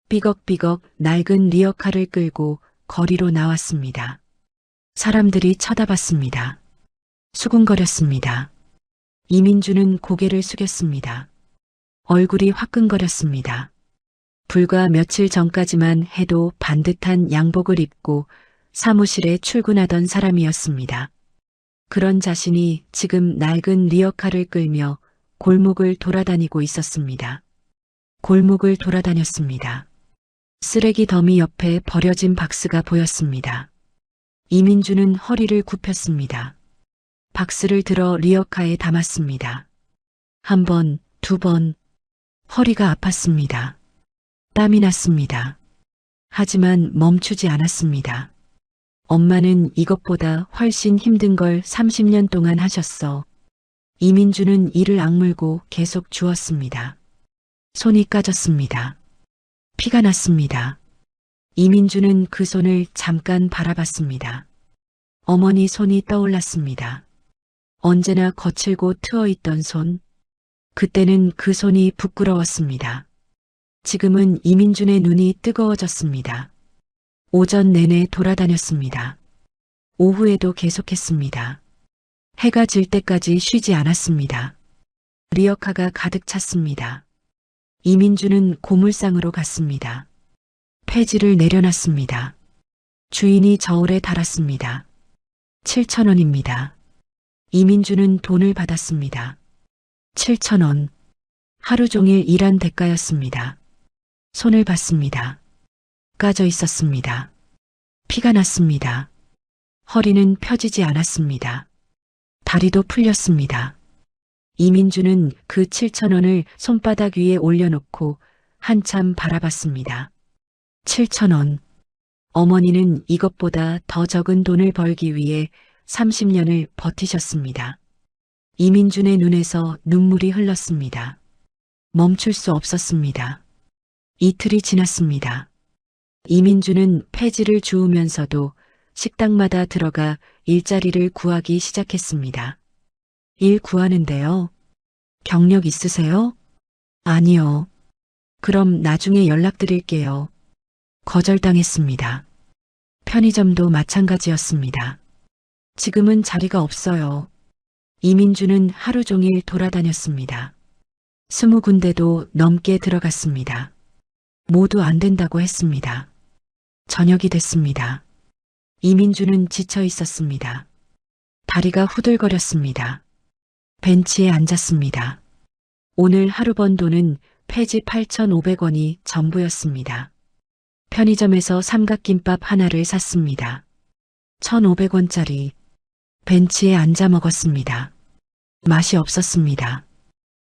삐걱삐걱 낡은 리어카를 끌고 거리로 나왔습니다. 사람들이 쳐다봤습니다. 수군거렸습니다. 이민주는 고개를 숙였습니다. 얼굴이 화끈거렸습니다. 불과 며칠 전까지만 해도 반듯한 양복을 입고 사무실에 출근하던 사람이었습니다. 그런 자신이 지금 낡은 리어카를 끌며 골목을 돌아다니고 있었습니다. 골목을 돌아다녔습니다. 쓰레기 더미 옆에 버려진 박스가 보였습니다. 이민주는 허리를 굽혔습니다. 박스를 들어 리어카에 담았습니다. 1번, 2번. 허리가 아팠습니다. 땀이 났습니다. 하지만 멈추지 않았습니다. 엄마는 이것보다 훨씬 힘든 걸 30년 동안 하셨어. 이민주는 이를 악물고 계속 주었습니다. 손이 까졌습니다. 피가 났습니다. 이민주는 그 손을 잠깐 바라봤습니다. 어머니 손이 떠올랐습니다. 언제나 거칠고 트어있던 손. 그때는 그 손이 부끄러웠습니다. 지금은 이민준의 눈이 뜨거워졌습니다. 오전 내내 돌아다녔습니다. 오후에도 계속했습니다. 해가 질 때까지 쉬지 않았습니다. 리어카가 가득 찼습니다. 이민주는 고물상으로 갔습니다. 폐지를 내려놨습니다. 주인이 저울에 달았습니다. 7,000원입니다. 이민주는 돈을 받았습니다. 7,000원. 하루 종일 일한 대가였습니다. 손을 봤습니다. 까져 있었습니다. 피가 났습니다. 허리는 펴지지 않았습니다. 다리도 풀렸습니다. 이민주는 그 7,000원을 손바닥 위에 올려놓고 한참 바라봤습니다. 7,000원. 어머니는 이것보다 더 적은 돈을 벌기 위해 30년을 버티셨습니다. 이민준의 눈에서 눈물이 흘렀습니다. 멈출 수 없었습니다. 이틀이 지났습니다. 이민준은 폐지를 주우면서도 식당마다 들어가 일자리를 구하기 시작했습니다. 일 구하는데요. 경력 있으세요? 아니요. 그럼 나중에 연락드릴게요. 거절당했습니다. 편의점도 마찬가지였습니다. 지금은 자리가 없어요. 이민주는 하루 종일 돌아다녔습니다. 20군데도 넘게 들어갔습니다. 모두 안 된다고 했습니다. 저녁이 됐습니다. 이민주는 지쳐 있었습니다. 다리가 후들거렸습니다. 벤치에 앉았습니다. 오늘 하루 번 돈은 폐지 8,500원이 전부였습니다. 편의점에서 삼각김밥 하나를 샀습니다. 1,500원짜리. 벤치에 앉아 먹었습니다. 맛이 없었습니다.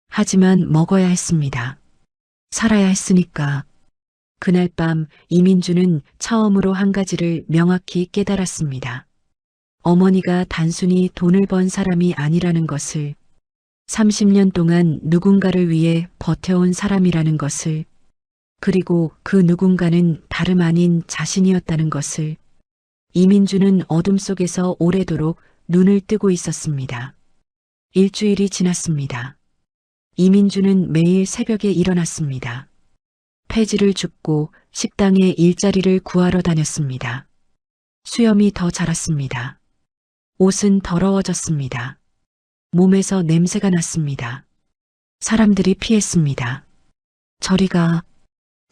하지만 먹어야 했습니다. 살아야 했으니까. 그날 밤 이민주는 처음으로 한 가지를 명확히 깨달았습니다. 어머니가 단순히 돈을 번 사람이 아니라는 것을, 30년 동안 누군가를 위해 버텨온 사람이라는 것을, 그리고 그 누군가는 다름 아닌 자신이었다는 것을. 이민주는 어둠 속에서 오래도록 눈을 뜨고 있었습니다. 일주일이 지났습니다. 이민주는 매일 새벽에 일어났습니다. 폐지를 줍고 식당에 일자리를 구하러 다녔습니다. 수염이 더 자랐습니다. 옷은 더러워졌습니다. 몸에서 냄새가 났습니다. 사람들이 피했습니다. 저리 가.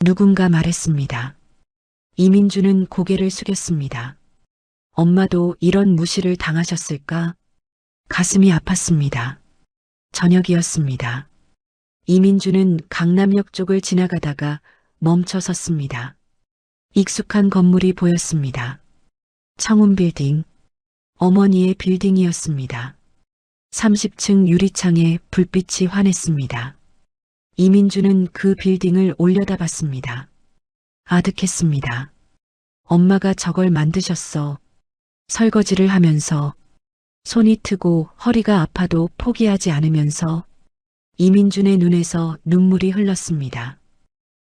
누군가 말했습니다. 이민주는 고개를 숙였습니다. 엄마도 이런 무시를 당하셨을까? 가슴이 아팠습니다. 저녁이었습니다. 이민주는 강남역 쪽을 지나가다가 멈춰 섰습니다. 익숙한 건물이 보였습니다. 청운 빌딩, 어머니의 빌딩이었습니다. 30층 유리창에 불빛이 환했습니다. 이민주는 그 빌딩을 올려다봤습니다. 아득했습니다. 엄마가 저걸 만드셨어. 설거지를 하면서, 손이 트고 허리가 아파도 포기하지 않으면서. 이민준의 눈에서 눈물이 흘렀습니다.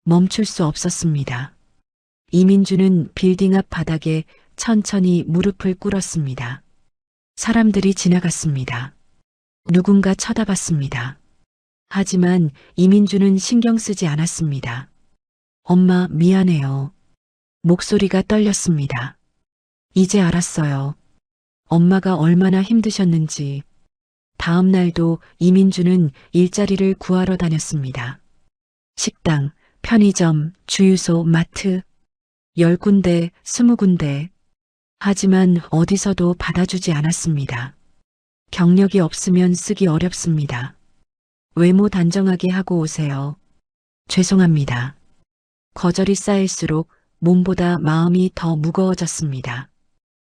멈출 수 없었습니다. 이민준은 빌딩 앞 바닥에 천천히 무릎을 꿇었습니다. 사람들이 지나갔습니다. 누군가 쳐다봤습니다. 하지만 이민준은 신경 쓰지 않았습니다. 엄마, 미안해요. 목소리가 떨렸습니다. 이제 알았어요. 엄마가 얼마나 힘드셨는지. 다음 날도 이민주는 일자리를 구하러 다녔습니다. 식당, 편의점, 주유소, 마트, 10군데, 20군데. 하지만 어디서도 받아주지 않았습니다. 경력이 없으면 쓰기 어렵습니다. 외모 단정하게 하고 오세요. 죄송합니다. 거절이 쌓일수록 몸보다 마음이 더 무거워졌습니다.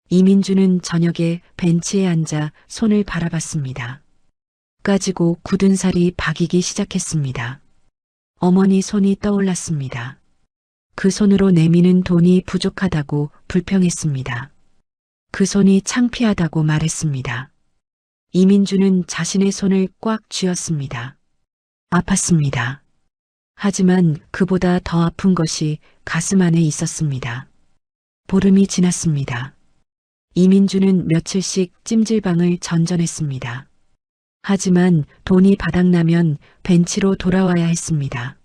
이민주는 저녁에 벤치에 앉아 손을 바라봤습니다. 까지고 굳은 살이 박이기 시작했습니다. 어머니 손이 떠올랐습니다. 그 손으로 내미는 돈이 부족하다고 불평했습니다. 그 손이 창피하다고 말했습니다. 이민주는 자신의 손을 꽉 쥐었습니다. 아팠습니다. 하지만 그보다 더 아픈 것이 가슴 안에 있었습니다. 보름이 지났습니다. 이민주는 며칠씩 찜질방을 전전했습니다. 하지만 돈이 바닥나면 벤치로 돌아와야 했습니다.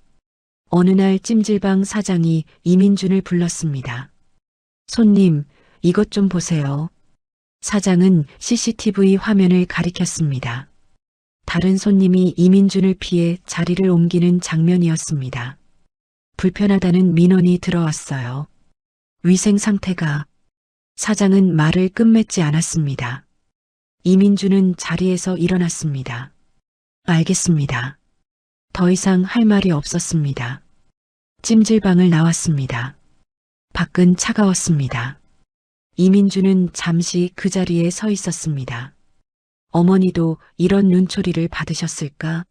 어느 날 찜질방 사장이 이민준을 불렀습니다. 손님, 이것 좀 보세요. 사장은 CCTV 화면을 가리켰습니다. 다른 손님이 이민준을 피해 자리를 옮기는 장면이었습니다. 불편하다는 민원이 들어왔어요. 위생 상태가. 사장은 말을 끝맺지 않았습니다. 이민주는 자리에서 일어났습니다. 알겠습니다. 더 이상 할 말이 없었습니다. 찜질방을 나왔습니다. 밖은 차가웠습니다. 이민주는 잠시 그 자리에 서 있었습니다. 어머니도 이런 눈초리를 받으셨을까?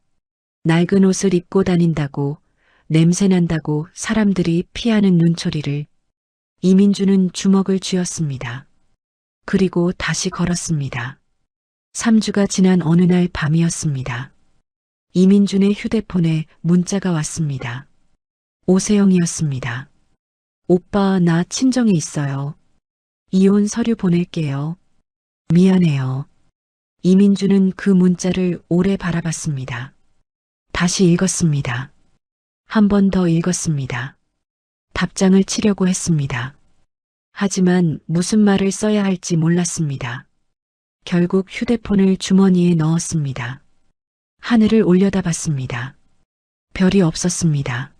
낡은 옷을 입고 다닌다고, 냄새난다고 사람들이 피하는 눈초리를. 이민주는 주먹을 쥐었습니다. 그리고 다시 걸었습니다. 3주가 지난 어느 날 밤이었습니다. 이민준의 휴대폰에 문자가 왔습니다. 오세영이었습니다. 오빠, 나 친정에 있어요. 이혼 서류 보낼게요. 미안해요. 이민주는 그 문자를 오래 바라봤습니다. 다시 읽었습니다. 한 번 더 읽었습니다. 답장을 치려고 했습니다. 하지만 무슨 말을 써야 할지 몰랐습니다. 결국 휴대폰을 주머니에 넣었습니다. 하늘을 올려다봤습니다. 별이 없었습니다.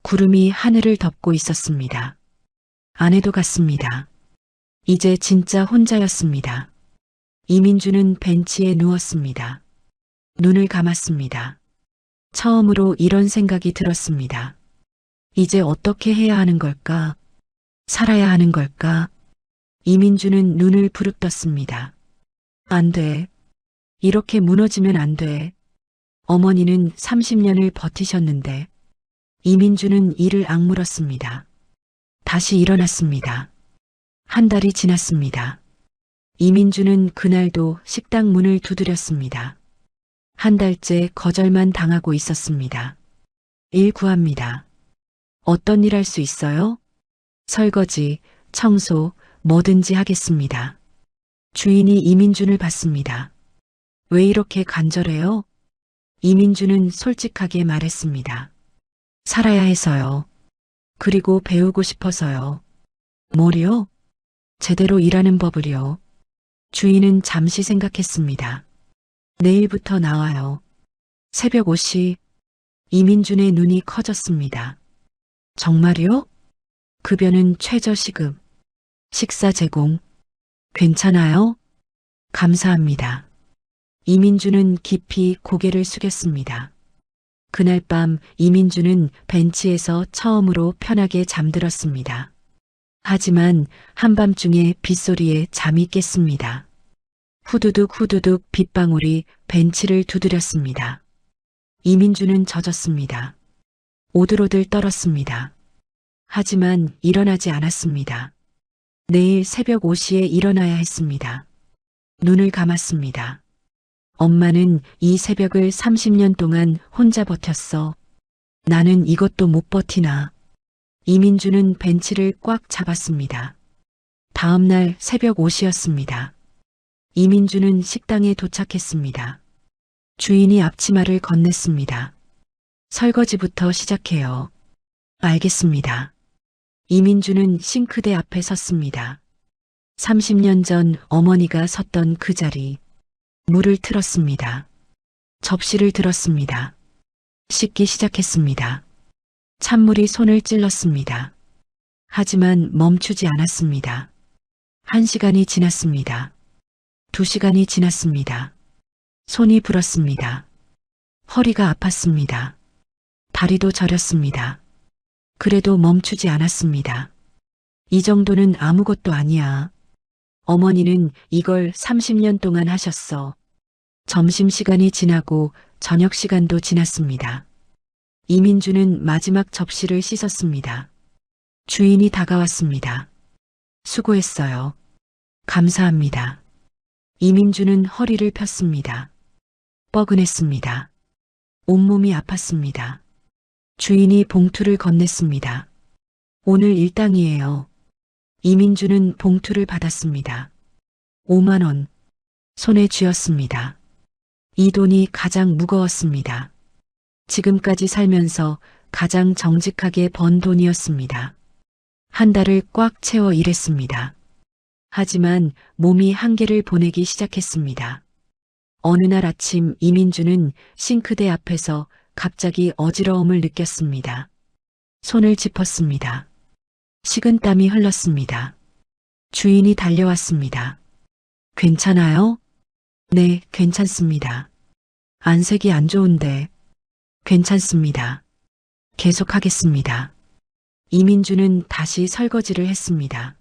구름이 하늘을 덮고 있었습니다. 아내도 갔습니다. 이제 진짜 혼자였습니다. 이민주는 벤치에 누웠습니다. 눈을 감았습니다. 처음으로 이런 생각이 들었습니다. 이제 어떻게 해야 하는 걸까? 살아야 하는 걸까? 이민주는 눈을 부릅떴습니다. 안 돼. 이렇게 무너지면 안 돼. 어머니는 30년을 버티셨는데. 이민주는 이를 악물었습니다. 다시 일어났습니다. 한 달이 지났습니다. 이민주는 그날도 식당 문을 두드렸습니다. 한 달째 거절만 당하고 있었습니다. 일 구합니다. 어떤 일 할 수 있어요? 설거지, 청소, 뭐든지 하겠습니다. 주인이 이민준을 봤습니다. 왜 이렇게 간절해요? 이민준은 솔직하게 말했습니다. 살아야 해서요. 그리고 배우고 싶어서요. 뭐요? 제대로 일하는 법을요. 주인은 잠시 생각했습니다. 내일부터 나와요. 새벽 5시. 이민준의 눈이 커졌습니다. 정말요? 급여는 최저시급. 식사 제공. 괜찮아요? 감사합니다. 이민준은 깊이 고개를 숙였습니다. 그날 밤 이민준은 벤치에서 처음으로 편하게 잠들었습니다. 하지만 한밤중에 빗소리에 잠이 깼습니다. 후두둑 후두둑 빗방울이 벤치를 두드렸습니다. 이민준은 젖었습니다. 오들오들 떨었습니다. 하지만 일어나지 않았습니다. 내일 새벽 5시에 일어나야 했습니다. 눈을 감았습니다. 엄마는 이 새벽을 30년 동안 혼자 버텼어. 나는 이것도 못 버티나. 이민주는 벤치를 꽉 잡았습니다. 다음 날 새벽 5시였습니다. 이민주는 식당에 도착했습니다. 주인이 앞치마를 건넸습니다. 설거지부터 시작해요. 알겠습니다. 이민주는 싱크대 앞에 섰습니다. 30년 전 어머니가 섰던 그 자리. 물을 틀었습니다. 접시를 들었습니다. 씻기 시작했습니다. 찬물이 손을 찔렀습니다. 하지만 멈추지 않았습니다. 1시간이 지났습니다. 2시간이 지났습니다. 손이 불었습니다. 허리가 아팠습니다. 다리도 저렸습니다. 그래도 멈추지 않았습니다. 이 정도는 아무것도 아니야. 어머니는 이걸 30년 동안 하셨어. 점심시간이 지나고 저녁시간도 지났습니다. 이민주는 마지막 접시를 씻었습니다. 주인이 다가왔습니다. 수고했어요. 감사합니다. 이민주는 허리를 폈습니다. 뻐근했습니다. 온몸이 아팠습니다. 주인이 봉투를 건넸습니다. 오늘 일당이에요. 이민주는 봉투를 받았습니다. 5만 원. 손에 쥐었습니다. 이 돈이 가장 무거웠습니다. 지금까지 살면서 가장 정직하게 번 돈이었습니다. 한 달을 꽉 채워 일했습니다. 하지만 몸이 한계를 보내기 시작했습니다. 어느 날 아침 이민주는 싱크대 앞에서 갑자기 어지러움을 느꼈습니다. 손을 짚었습니다. 식은땀이 흘렀습니다. 주인이 달려왔습니다. 괜찮아요? 네, 괜찮습니다. 안색이 안 좋은데. 괜찮습니다. 계속하겠습니다. 이민주는 다시 설거지를 했습니다.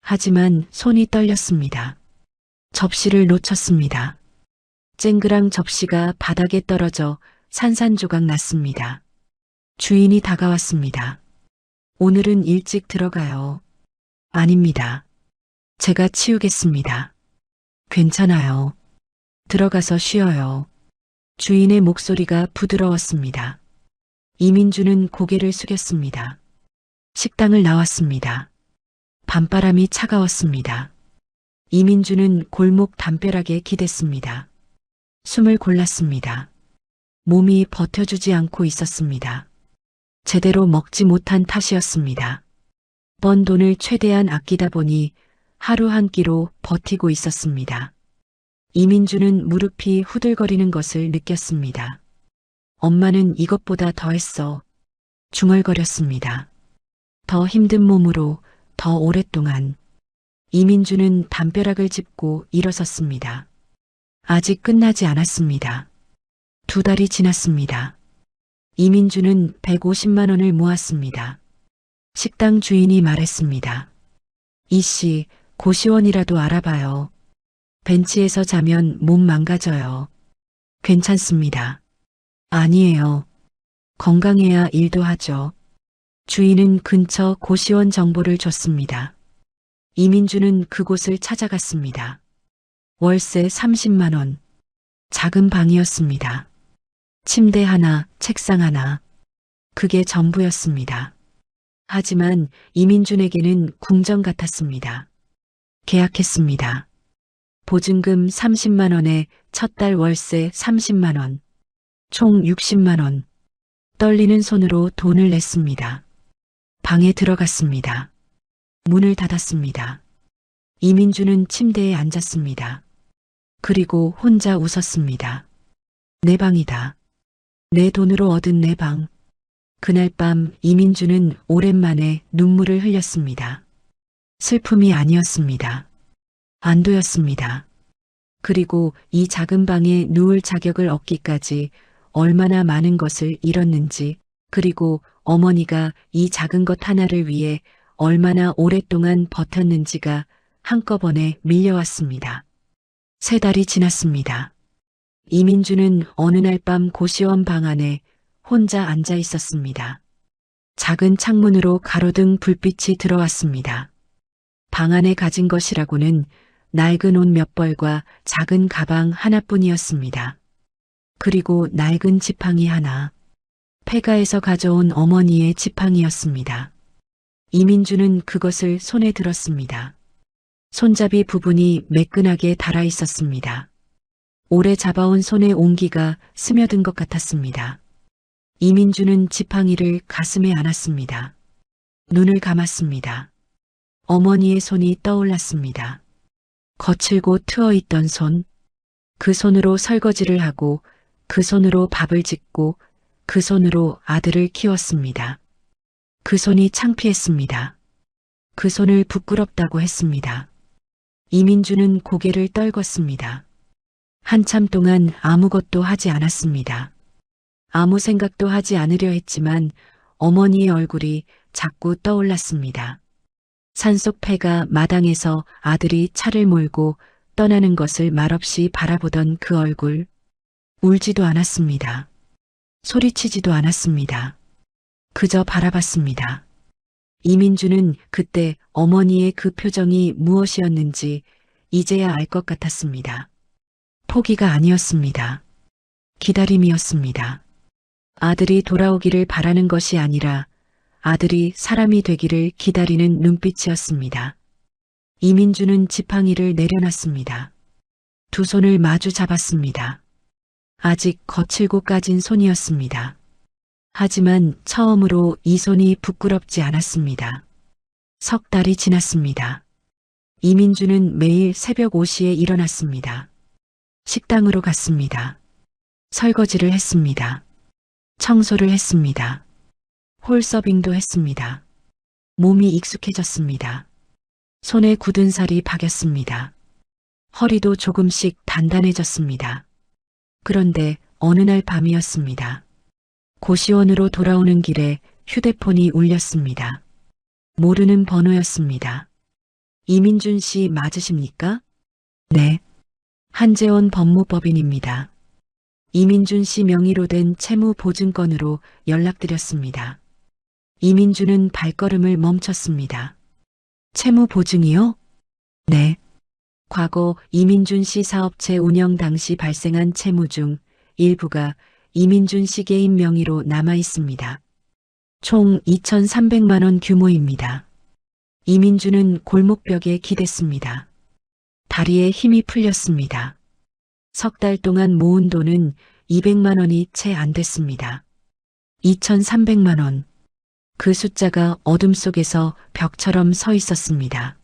하지만 손이 떨렸습니다. 접시를 놓쳤습니다. 쨍그랑 접시가 바닥에 떨어져 산산조각 났습니다. 주인이 다가왔습니다. 오늘은 일찍 들어가요. 아닙니다. 제가 치우겠습니다. 괜찮아요. 들어가서 쉬어요. 주인의 목소리가 부드러웠습니다. 이민주는 고개를 숙였습니다. 식당을 나왔습니다. 밤바람이 차가웠습니다. 이민주는 골목 담벼락에 기댔습니다. 숨을 골랐습니다. 몸이 버텨주지 않고 있었습니다. 제대로 먹지 못한 탓이었습니다. 번 돈을 최대한 아끼다 보니 하루 한 끼로 버티고 있었습니다. 이민주는 무릎이 후들거리는 것을 느꼈습니다. 엄마는 이것보다 더 했어. 중얼거렸습니다. 더 힘든 몸으로 더 오랫동안. 이민주는 담벼락을 짚고 일어섰습니다. 아직 끝나지 않았습니다. 2달이 지났습니다. 이민주는 150만 원을 모았습니다. 식당 주인이 말했습니다. 이씨, 고시원이라도 알아봐요. 벤치에서 자면 몸 망가져요. 괜찮습니다. 아니에요. 건강해야 일도 하죠. 주인은 근처 고시원 정보를 줬습니다. 이민주는 그곳을 찾아갔습니다. 월세 30만 원. 작은 방이었습니다. 침대 하나, 책상 하나. 그게 전부였습니다. 하지만 이민준에게는 궁정 같았습니다. 계약했습니다. 보증금 30만 원에 첫 달 월세 30만 원. 총 60만 원. 떨리는 손으로 돈을 냈습니다. 방에 들어갔습니다. 문을 닫았습니다. 이민주는 침대에 앉았습니다. 그리고 혼자 웃었습니다. 내 방이다. 내 돈으로 얻은 내 방. 그날 밤 이민주는 오랜만에 눈물을 흘렸습니다. 슬픔이 아니었습니다. 안도였습니다. 그리고 이 작은 방에 누울 자격을 얻기까지 얼마나 많은 것을 잃었는지, 그리고 어머니가 이 작은 것 하나를 위해 얼마나 오랫동안 버텼는지가 한꺼번에 밀려왔습니다. 3달이 지났습니다. 이민주는 어느 날 밤 고시원 방 안에 혼자 앉아 있었습니다. 작은 창문으로 가로등 불빛이 들어왔습니다. 방 안에 가진 것이라고는 낡은 옷 몇 벌과 작은 가방 하나뿐이었습니다. 그리고 낡은 지팡이 하나. 폐가에서 가져온 어머니의 지팡이였습니다. 이민주는 그것을 손에 들었습니다. 손잡이 부분이 매끈하게 달아 있었습니다. 오래 잡아온 손의 온기가 스며든 것 같았습니다. 이민주는 지팡이를 가슴에 안았습니다. 눈을 감았습니다. 어머니의 손이 떠올랐습니다. 거칠고 트어있던 손. 그 손으로 설거지를 하고, 그 손으로 밥을 짓고, 그 손으로 아들을 키웠습니다. 그 손이 창피했습니다. 그 손을 부끄럽다고 했습니다. 이민주는 고개를 떨궜습니다. 한참 동안 아무것도 하지 않았습니다. 아무 생각도 하지 않으려 했지만 어머니의 얼굴이 자꾸 떠올랐습니다. 산속 폐가 마당에서 아들이 차를 몰고 떠나는 것을 말없이 바라보던 그 얼굴. 울지도 않았습니다. 소리치지도 않았습니다. 그저 바라봤습니다. 이민주는 그때 어머니의 그 표정이 무엇이었는지 이제야 알 것 같았습니다. 포기가 아니었습니다. 기다림이었습니다. 아들이 돌아오기를 바라는 것이 아니라 아들이 사람이 되기를 기다리는 눈빛이었습니다. 이민주는 지팡이를 내려놨습니다. 두 손을 마주 잡았습니다. 아직 거칠고 까진 손이었습니다. 하지만 처음으로 이 손이 부끄럽지 않았습니다. 3달이 지났습니다. 이민주는 매일 새벽 5시에 일어났습니다. 식당으로 갔습니다. 설거지를 했습니다. 청소를 했습니다. 홀서빙도 했습니다. 몸이 익숙해졌습니다. 손에 굳은 살이 박였습니다. 허리도 조금씩 단단해졌습니다. 그런데 어느 날 밤이었습니다. 고시원으로 돌아오는 길에 휴대폰이 울렸습니다. 모르는 번호였습니다. 이민준 씨 맞으십니까? 네. 한재원 법무법인입니다. 이민준 씨 명의로 된 채무 보증건으로 연락드렸습니다. 이민준은 발걸음을 멈췄습니다. 채무 보증이요? 네. 과거 이민준 씨 사업체 운영 당시 발생한 채무 중 일부가 이민준 씨 개인 명의로 남아 있습니다. 총 2,300만 원 규모입니다. 이민준은 골목벽에 기댔습니다. 다리에 힘이 풀렸습니다. 3달 동안 모은 돈은 200만 원이 채 안 됐습니다. 2,300만 원. 그 숫자가 어둠 속에서 벽처럼 서 있었습니다.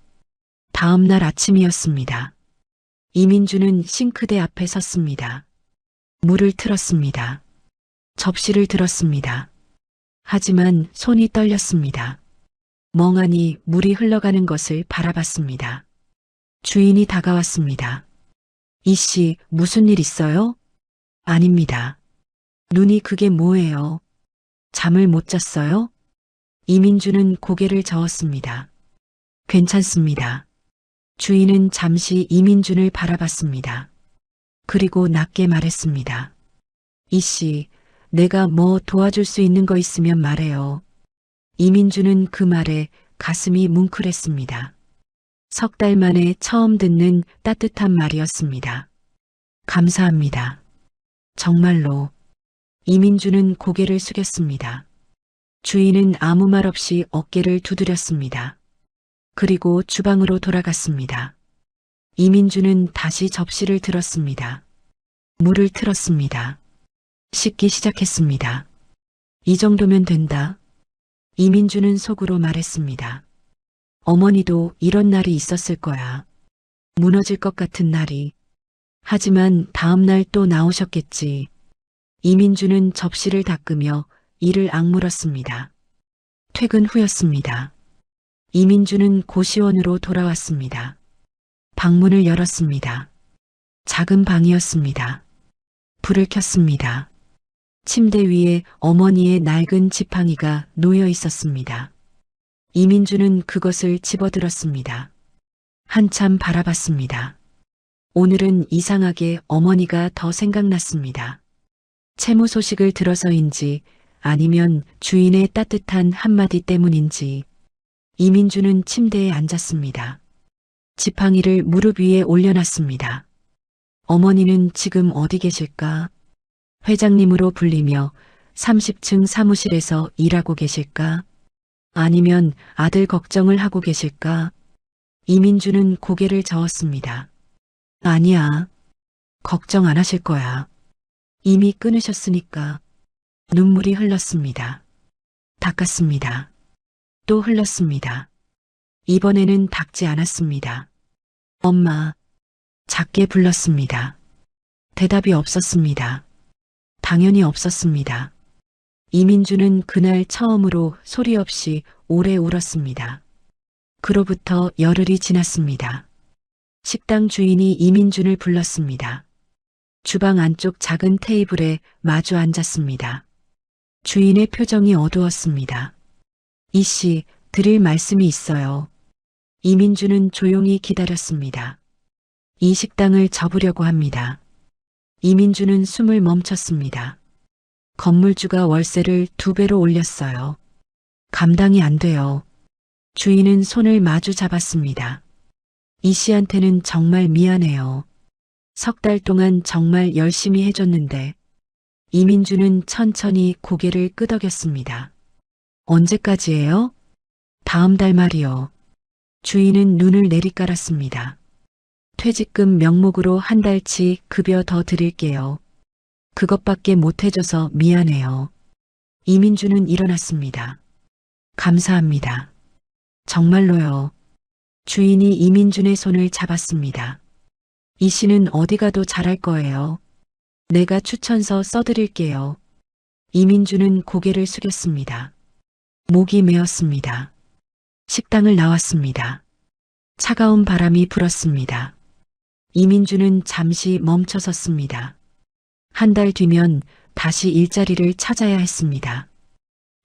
다음 날 아침이었습니다. 이민주는 싱크대 앞에 섰습니다. 물을 틀었습니다. 접시를 들었습니다. 하지만 손이 떨렸습니다. 멍하니 물이 흘러가는 것을 바라봤습니다. 주인이 다가왔습니다. 이씨, 무슨 일 있어요? 아닙니다. 눈이 그게 뭐예요? 잠을 못 잤어요? 이민주는 고개를 저었습니다. 괜찮습니다. 주인은 잠시 이민준을 바라봤습니다. 그리고 낮게 말했습니다. 이씨, 내가 뭐 도와줄 수 있는 거 있으면 말해요. 이민주는 그 말에 가슴이 뭉클했습니다. 석 달 만에 처음 듣는 따뜻한 말이었습니다. 감사합니다. 정말로. 이민주는 고개를 숙였습니다. 주인은 아무 말 없이 어깨를 두드렸습니다. 그리고 주방으로 돌아갔습니다. 이민주는 다시 접시를 들었습니다. 물을 틀었습니다. 씻기 시작했습니다. 이 정도면 된다. 이민주는 속으로 말했습니다. 어머니도 이런 날이 있었을 거야. 무너질 것 같은 날이. 하지만 다음 날 또 나오셨겠지. 이민주는 접시를 닦으며 이를 악물었습니다. 퇴근 후였습니다. 이민주는 고시원으로 돌아왔습니다. 방문을 열었습니다. 작은 방이었습니다. 불을 켰습니다. 침대 위에 어머니의 낡은 지팡이가 놓여 있었습니다. 이민주는 그것을 집어들었습니다. 한참 바라봤습니다. 오늘은 이상하게 어머니가 더 생각났습니다. 채무 소식을 들어서인지 아니면 주인의 따뜻한 한마디 때문인지 이민주는 침대에 앉았습니다. 지팡이를 무릎 위에 올려놨습니다. 어머니는 지금 어디 계실까? 회장님으로 불리며 30층 사무실에서 일하고 계실까? 아니면 아들 걱정을 하고 계실까? 이민주는 고개를 저었습니다. 아니야. 걱정 안 하실 거야. 이미 끊으셨으니까. 눈물이 흘렀습니다. 닦았습니다. 또 흘렀습니다. 이번에는 닦지 않았습니다. 엄마. 작게 불렀습니다. 대답이 없었습니다. 당연히 없었습니다. 이민주는 그날 처음으로 소리 없이 오래 울었습니다. 그로부터 열흘이 지났습니다. 식당 주인이 이민준을 불렀습니다. 주방 안쪽 작은 테이블에 마주 앉았습니다. 주인의 표정이 어두웠습니다. 이씨, 드릴 말씀이 있어요. 이민주는 조용히 기다렸습니다. 이 식당을 접으려고 합니다. 이민주는 숨을 멈췄습니다. 건물주가 월세를 2배로 올렸어요. 감당이 안 돼요. 주인은 손을 마주 잡았습니다. 이 씨한테는 정말 미안해요. 석 달 동안 정말 열심히 해줬는데. 이민주는 천천히 고개를 끄덕였습니다. 언제까지예요? 다음 달 말이요. 주인은 눈을 내리깔았습니다. 퇴직금 명목으로 한 달치 급여 더 드릴게요. 그것밖에 못 해줘서 미안해요. 이민주는 일어났습니다. 감사합니다. 정말로요. 주인이 이민준의 손을 잡았습니다. 이 씨는 어디 가도 잘할 거예요. 내가 추천서 써드릴게요. 이민주는 고개를 숙였습니다. 목이 메었습니다. 식당을 나왔습니다. 차가운 바람이 불었습니다. 이민주는 잠시 멈춰 섰습니다. 한 달 뒤면 다시 일자리를 찾아야 했습니다.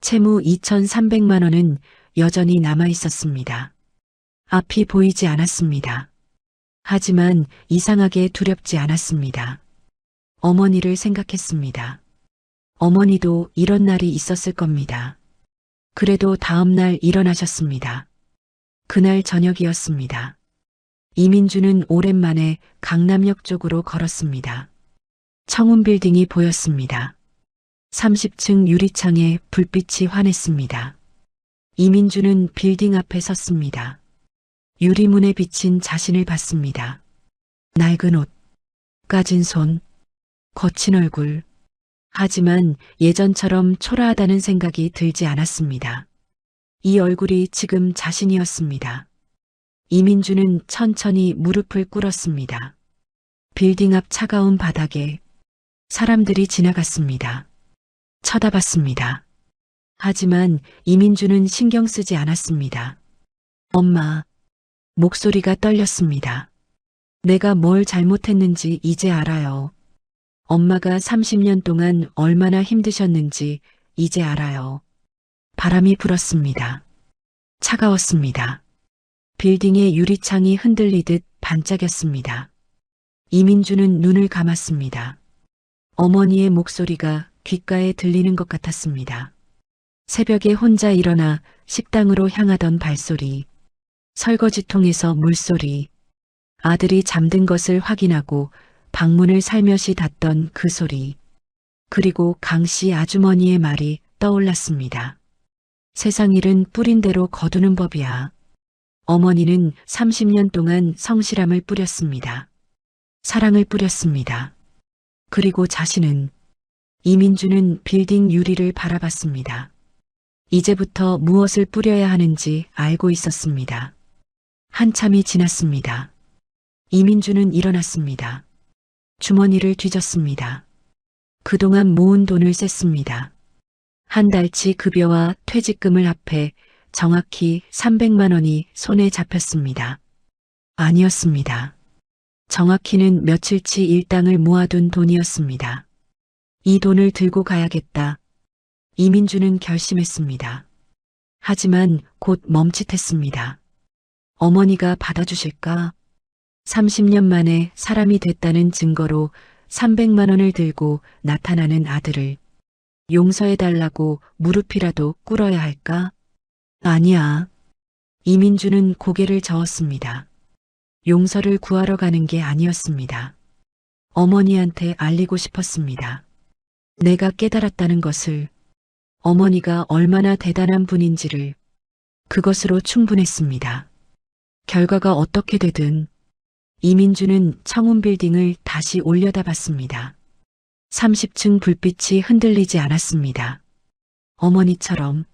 채무 2,300만 원은 여전히 남아 있었습니다. 앞이 보이지 않았습니다. 하지만 이상하게 두렵지 않았습니다. 어머니를 생각했습니다. 어머니도 이런 날이 있었을 겁니다. 그래도 다음 날 일어나셨습니다. 그날 저녁이었습니다. 이민주는 오랜만에 강남역 쪽으로 걸었습니다. 청운 빌딩이 보였습니다. 30층 유리창에 불빛이 환했습니다. 이민주는 빌딩 앞에 섰습니다. 유리문에 비친 자신을 봤습니다. 낡은 옷, 까진 손, 거친 얼굴. 하지만 예전처럼 초라하다는 생각이 들지 않았습니다. 이 얼굴이 지금 자신이었습니다. 이민주는 천천히 무릎을 꿇었습니다. 빌딩 앞 차가운 바닥에 사람들이 지나갔습니다. 쳐다봤습니다. 하지만 이민주는 신경 쓰지 않았습니다. 엄마, 목소리가 떨렸습니다. 내가 뭘 잘못했는지 이제 알아요. 엄마가 30년 동안 얼마나 힘드셨는지 이제 알아요. 바람이 불었습니다. 차가웠습니다. 빌딩의 유리창이 흔들리듯 반짝였습니다. 이민주는 눈을 감았습니다. 어머니의 목소리가 귓가에 들리는 것 같았습니다. 새벽에 혼자 일어나 식당으로 향하던 발소리, 설거지통에서 물소리, 아들이 잠든 것을 확인하고 방문을 살며시 닫던 그 소리, 그리고 강씨 아주머니의 말이 떠올랐습니다. 세상 일은 뿌린 대로 거두는 법이야. 어머니는 30년 동안 성실함을 뿌렸습니다. 사랑을 뿌렸습니다. 그리고 자신은, 이민주는 빌딩 유리를 바라봤습니다. 이제부터 무엇을 뿌려야 하는지 알고 있었습니다. 한참이 지났습니다. 이민주는 일어났습니다. 주머니를 뒤졌습니다. 그동안 모은 돈을 셌습니다. 한 달치 급여와 퇴직금을 합해 정확히 300만 원이 손에 잡혔습니다. 아니었습니다. 정확히는 며칠치 일당을 모아둔 돈이었습니다. 이 돈을 들고 가야겠다. 이민주는 결심했습니다. 하지만 곧 멈칫했습니다. 어머니가 받아주실까? 30년 만에 사람이 됐다는 증거로 300만 원을 들고 나타나는 아들을 용서해달라고 무릎이라도 꿇어야 할까? 아니야. 이민주는 고개를 저었습니다. 용서를 구하러 가는 게 아니었습니다. 어머니한테 알리고 싶었습니다. 내가 깨달았다는 것을, 어머니가 얼마나 대단한 분인지를, 그것으로 충분했습니다. 결과가 어떻게 되든 이민주는 청운빌딩을 다시 올려다봤습니다. 30층 불빛이 흔들리지 않았습니다. 어머니처럼.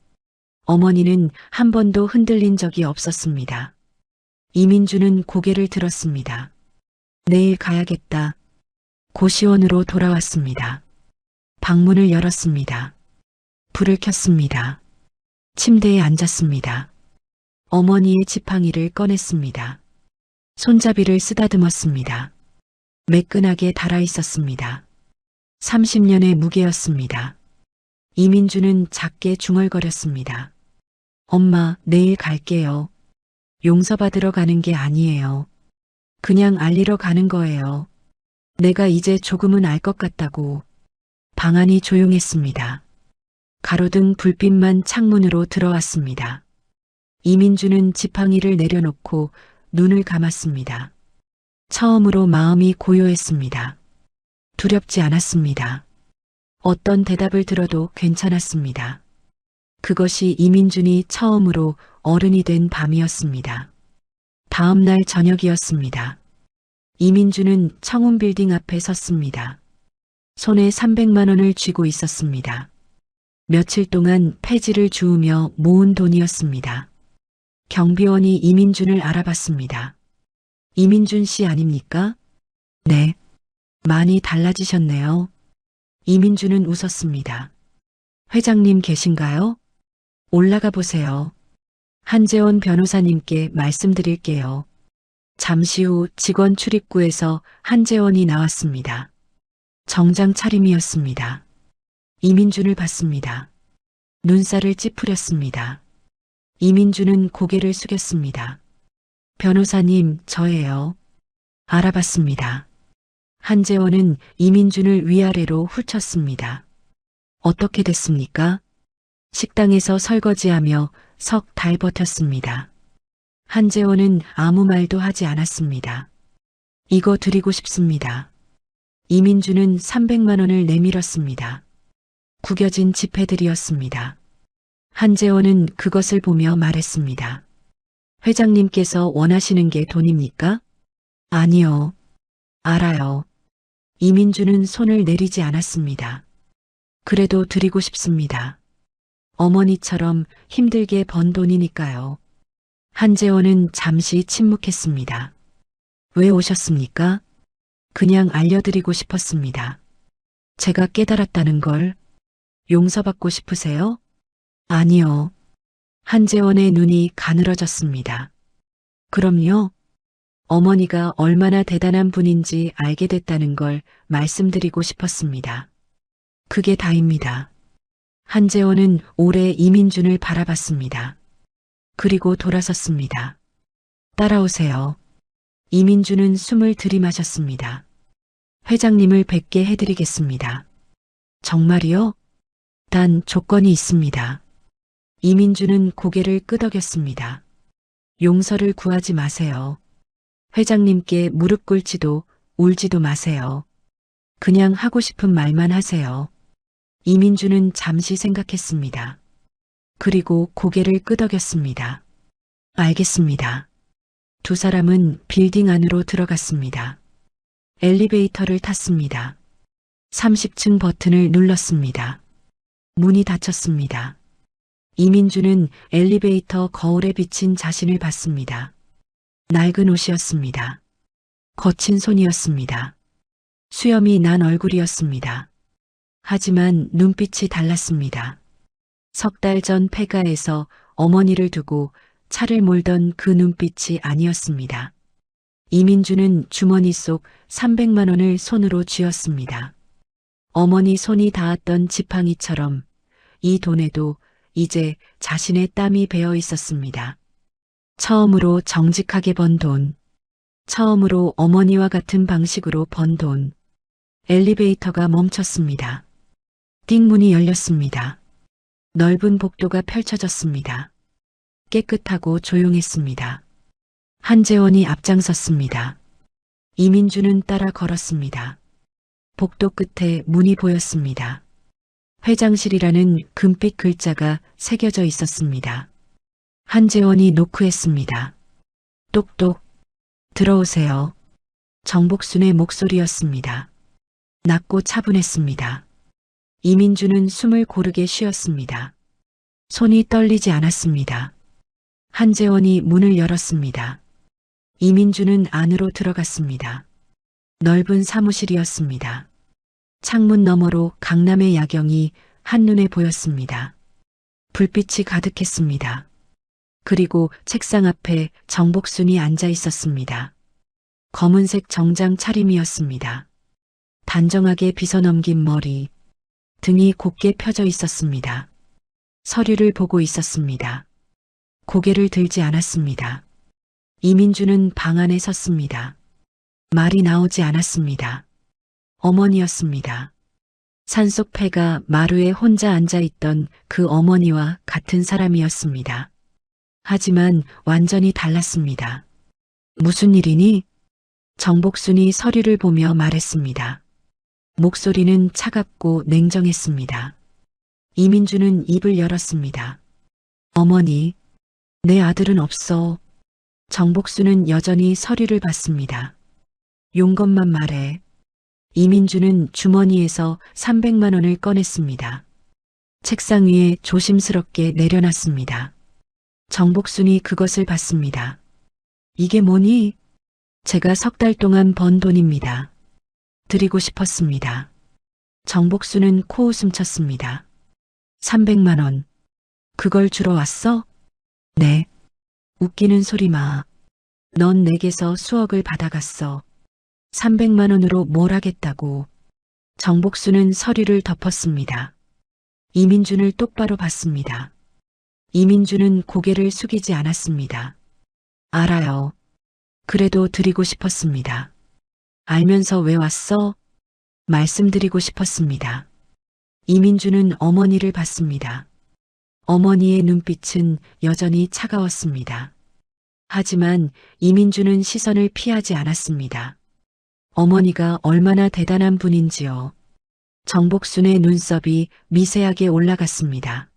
어머니는 한 번도 흔들린 적이 없었습니다. 이민주는 고개를 들었습니다. 내일 가야겠다. 고시원으로 돌아왔습니다. 방문을 열었습니다. 불을 켰습니다. 침대에 앉았습니다. 어머니의 지팡이를 꺼냈습니다. 손잡이를 쓰다듬었습니다. 매끈하게 달아있었습니다. 30년의 무게였습니다. 이민주는 작게 중얼거렸습니다. 엄마, 내일 갈게요. 용서받으러 가는 게 아니에요. 그냥 알리러 가는 거예요. 내가 이제 조금은 알 것 같다고. 방 안이 조용했습니다. 가로등 불빛만 창문으로 들어왔습니다. 이민주는 지팡이를 내려놓고 눈을 감았습니다. 처음으로 마음이 고요했습니다. 두렵지 않았습니다. 어떤 대답을 들어도 괜찮았습니다. 그것이 이민준이 처음으로 어른이 된 밤이었습니다. 다음 날 저녁이었습니다. 이민준은 청운빌딩 앞에 섰습니다. 손에 300만 원을 쥐고 있었습니다. 며칠 동안 폐지를 주우며 모은 돈이었습니다. 경비원이 이민준을 알아봤습니다. 이민준 씨 아닙니까? 네. 많이 달라지셨네요. 이민준은 웃었습니다. 회장님 계신가요? 올라가 보세요. 한재원 변호사님께 말씀드릴게요. 잠시 후 직원 출입구에서 한재원이 나왔습니다. 정장 차림이었습니다. 이민준을 봤습니다. 눈살을 찌푸렸습니다. 이민준은 고개를 숙였습니다. 변호사님, 저예요. 알아봤습니다. 한재원은 이민준을 위아래로 훑쳤습니다. 어떻게 됐습니까? 식당에서 설거지하며 석 달 버텼습니다. 한재원은 아무 말도 하지 않았습니다. 이거 드리고 싶습니다. 이민준은 300만 원을 내밀었습니다. 구겨진 지폐들이었습니다. 한재원은 그것을 보며 말했습니다. 회장님께서 원하시는 게 돈입니까? 아니요. 알아요. 이민준은 손을 내리지 않았습니다. 그래도 드리고 싶습니다. 어머니처럼 힘들게 번 돈이니까요. 한재원은 잠시 침묵했습니다. 왜 오셨습니까? 그냥 알려드리고 싶었습니다. 제가 깨달았다는 걸. 용서받고 싶으세요? 아니요. 한재원의 눈이 가늘어졌습니다. 그럼요. 어머니가 얼마나 대단한 분인지 알게 됐다는 걸 말씀드리고 싶었습니다. 그게 다입니다. 한재원은 오래 이민준을 바라봤습니다. 그리고 돌아섰습니다. 따라오세요. 이민준은 숨을 들이마셨습니다. 회장님을 뵙게 해드리겠습니다. 정말이요? 단 조건이 있습니다. 이민주는 고개를 끄덕였습니다. 용서를 구하지 마세요. 회장님께 무릎 꿇지도 울지도 마세요. 그냥 하고 싶은 말만 하세요. 이민주는 잠시 생각했습니다. 그리고 고개를 끄덕였습니다. 알겠습니다. 두 사람은 빌딩 안으로 들어갔습니다. 엘리베이터를 탔습니다. 30층 버튼을 눌렀습니다. 문이 닫혔습니다. 이민주는 엘리베이터 거울에 비친 자신을 봤습니다. 낡은 옷이었습니다. 거친 손이었습니다. 수염이 난 얼굴이었습니다. 하지만 눈빛이 달랐습니다. 석 달 전 폐가에서 어머니를 두고 차를 몰던 그 눈빛이 아니었습니다. 이민주는 주머니 속 300만 원을 손으로 쥐었습니다. 어머니 손이 닿았던 지팡이처럼 이 돈에도 이제 자신의 땀이 배어 있었습니다. 처음으로 정직하게 번 돈. 처음으로 어머니와 같은 방식으로 번 돈. 엘리베이터가 멈췄습니다. 띵 문이 열렸습니다. 넓은 복도가 펼쳐졌습니다. 깨끗하고 조용했습니다. 한재원이 앞장섰습니다. 이민주는 따라 걸었습니다. 복도 끝에 문이 보였습니다. 회장실이라는 금빛 글자가 새겨져 있었습니다. 한재원이 노크했습니다. 똑똑. 들어오세요. 정복순의 목소리였습니다. 낮고 차분했습니다. 이민주는 숨을 고르게 쉬었습니다. 손이 떨리지 않았습니다. 한재원이 문을 열었습니다. 이민주는 안으로 들어갔습니다. 넓은 사무실이었습니다. 창문 너머로 강남의 야경이 한눈에 보였습니다. 불빛이 가득했습니다. 그리고 책상 앞에 정복순이 앉아 있었습니다. 검은색 정장 차림이었습니다. 단정하게 빗어넘긴 머리, 등이 곧게 펴져 있었습니다. 서류를 보고 있었습니다. 고개를 들지 않았습니다. 이민주는 방 안에 섰습니다. 말이 나오지 않았습니다. 어머니였습니다. 산속 폐가 마루에 혼자 앉아있던 그 어머니와 같은 사람이었습니다. 하지만 완전히 달랐습니다. 무슨 일이니? 정복순이 서류를 보며 말했습니다. 목소리는 차갑고 냉정했습니다. 이민주는 입을 열었습니다. 어머니, 내 아들은 없어. 정복순은 여전히 서류를 봤습니다. 용건만 말해. 이민주는 주머니에서 300만 원을 꺼냈습니다. 책상 위에 조심스럽게 내려놨습니다. 정복순이 그것을 봤습니다. 이게 뭐니? 제가 석 달 동안 번 돈입니다. 드리고 싶었습니다. 정복순은 코웃음 쳤습니다. 300만 원. 그걸 주러 왔어? 네. 웃기는 소리 마. 넌 내게서 수억을 받아갔어. 300만 원으로 뭘 하겠다고. 정복순은 서류를 덮었습니다. 이민준을 똑바로 봤습니다. 이민준은 고개를 숙이지 않았습니다. 알아요. 그래도 드리고 싶었습니다. 알면서 왜 왔어? 말씀드리고 싶었습니다. 이민준은 어머니를 봤습니다. 어머니의 눈빛은 여전히 차가웠습니다. 하지만 이민준은 시선을 피하지 않았습니다. 어머니가 얼마나 대단한 분인지요. 정복순의 눈썹이 미세하게 올라갔습니다.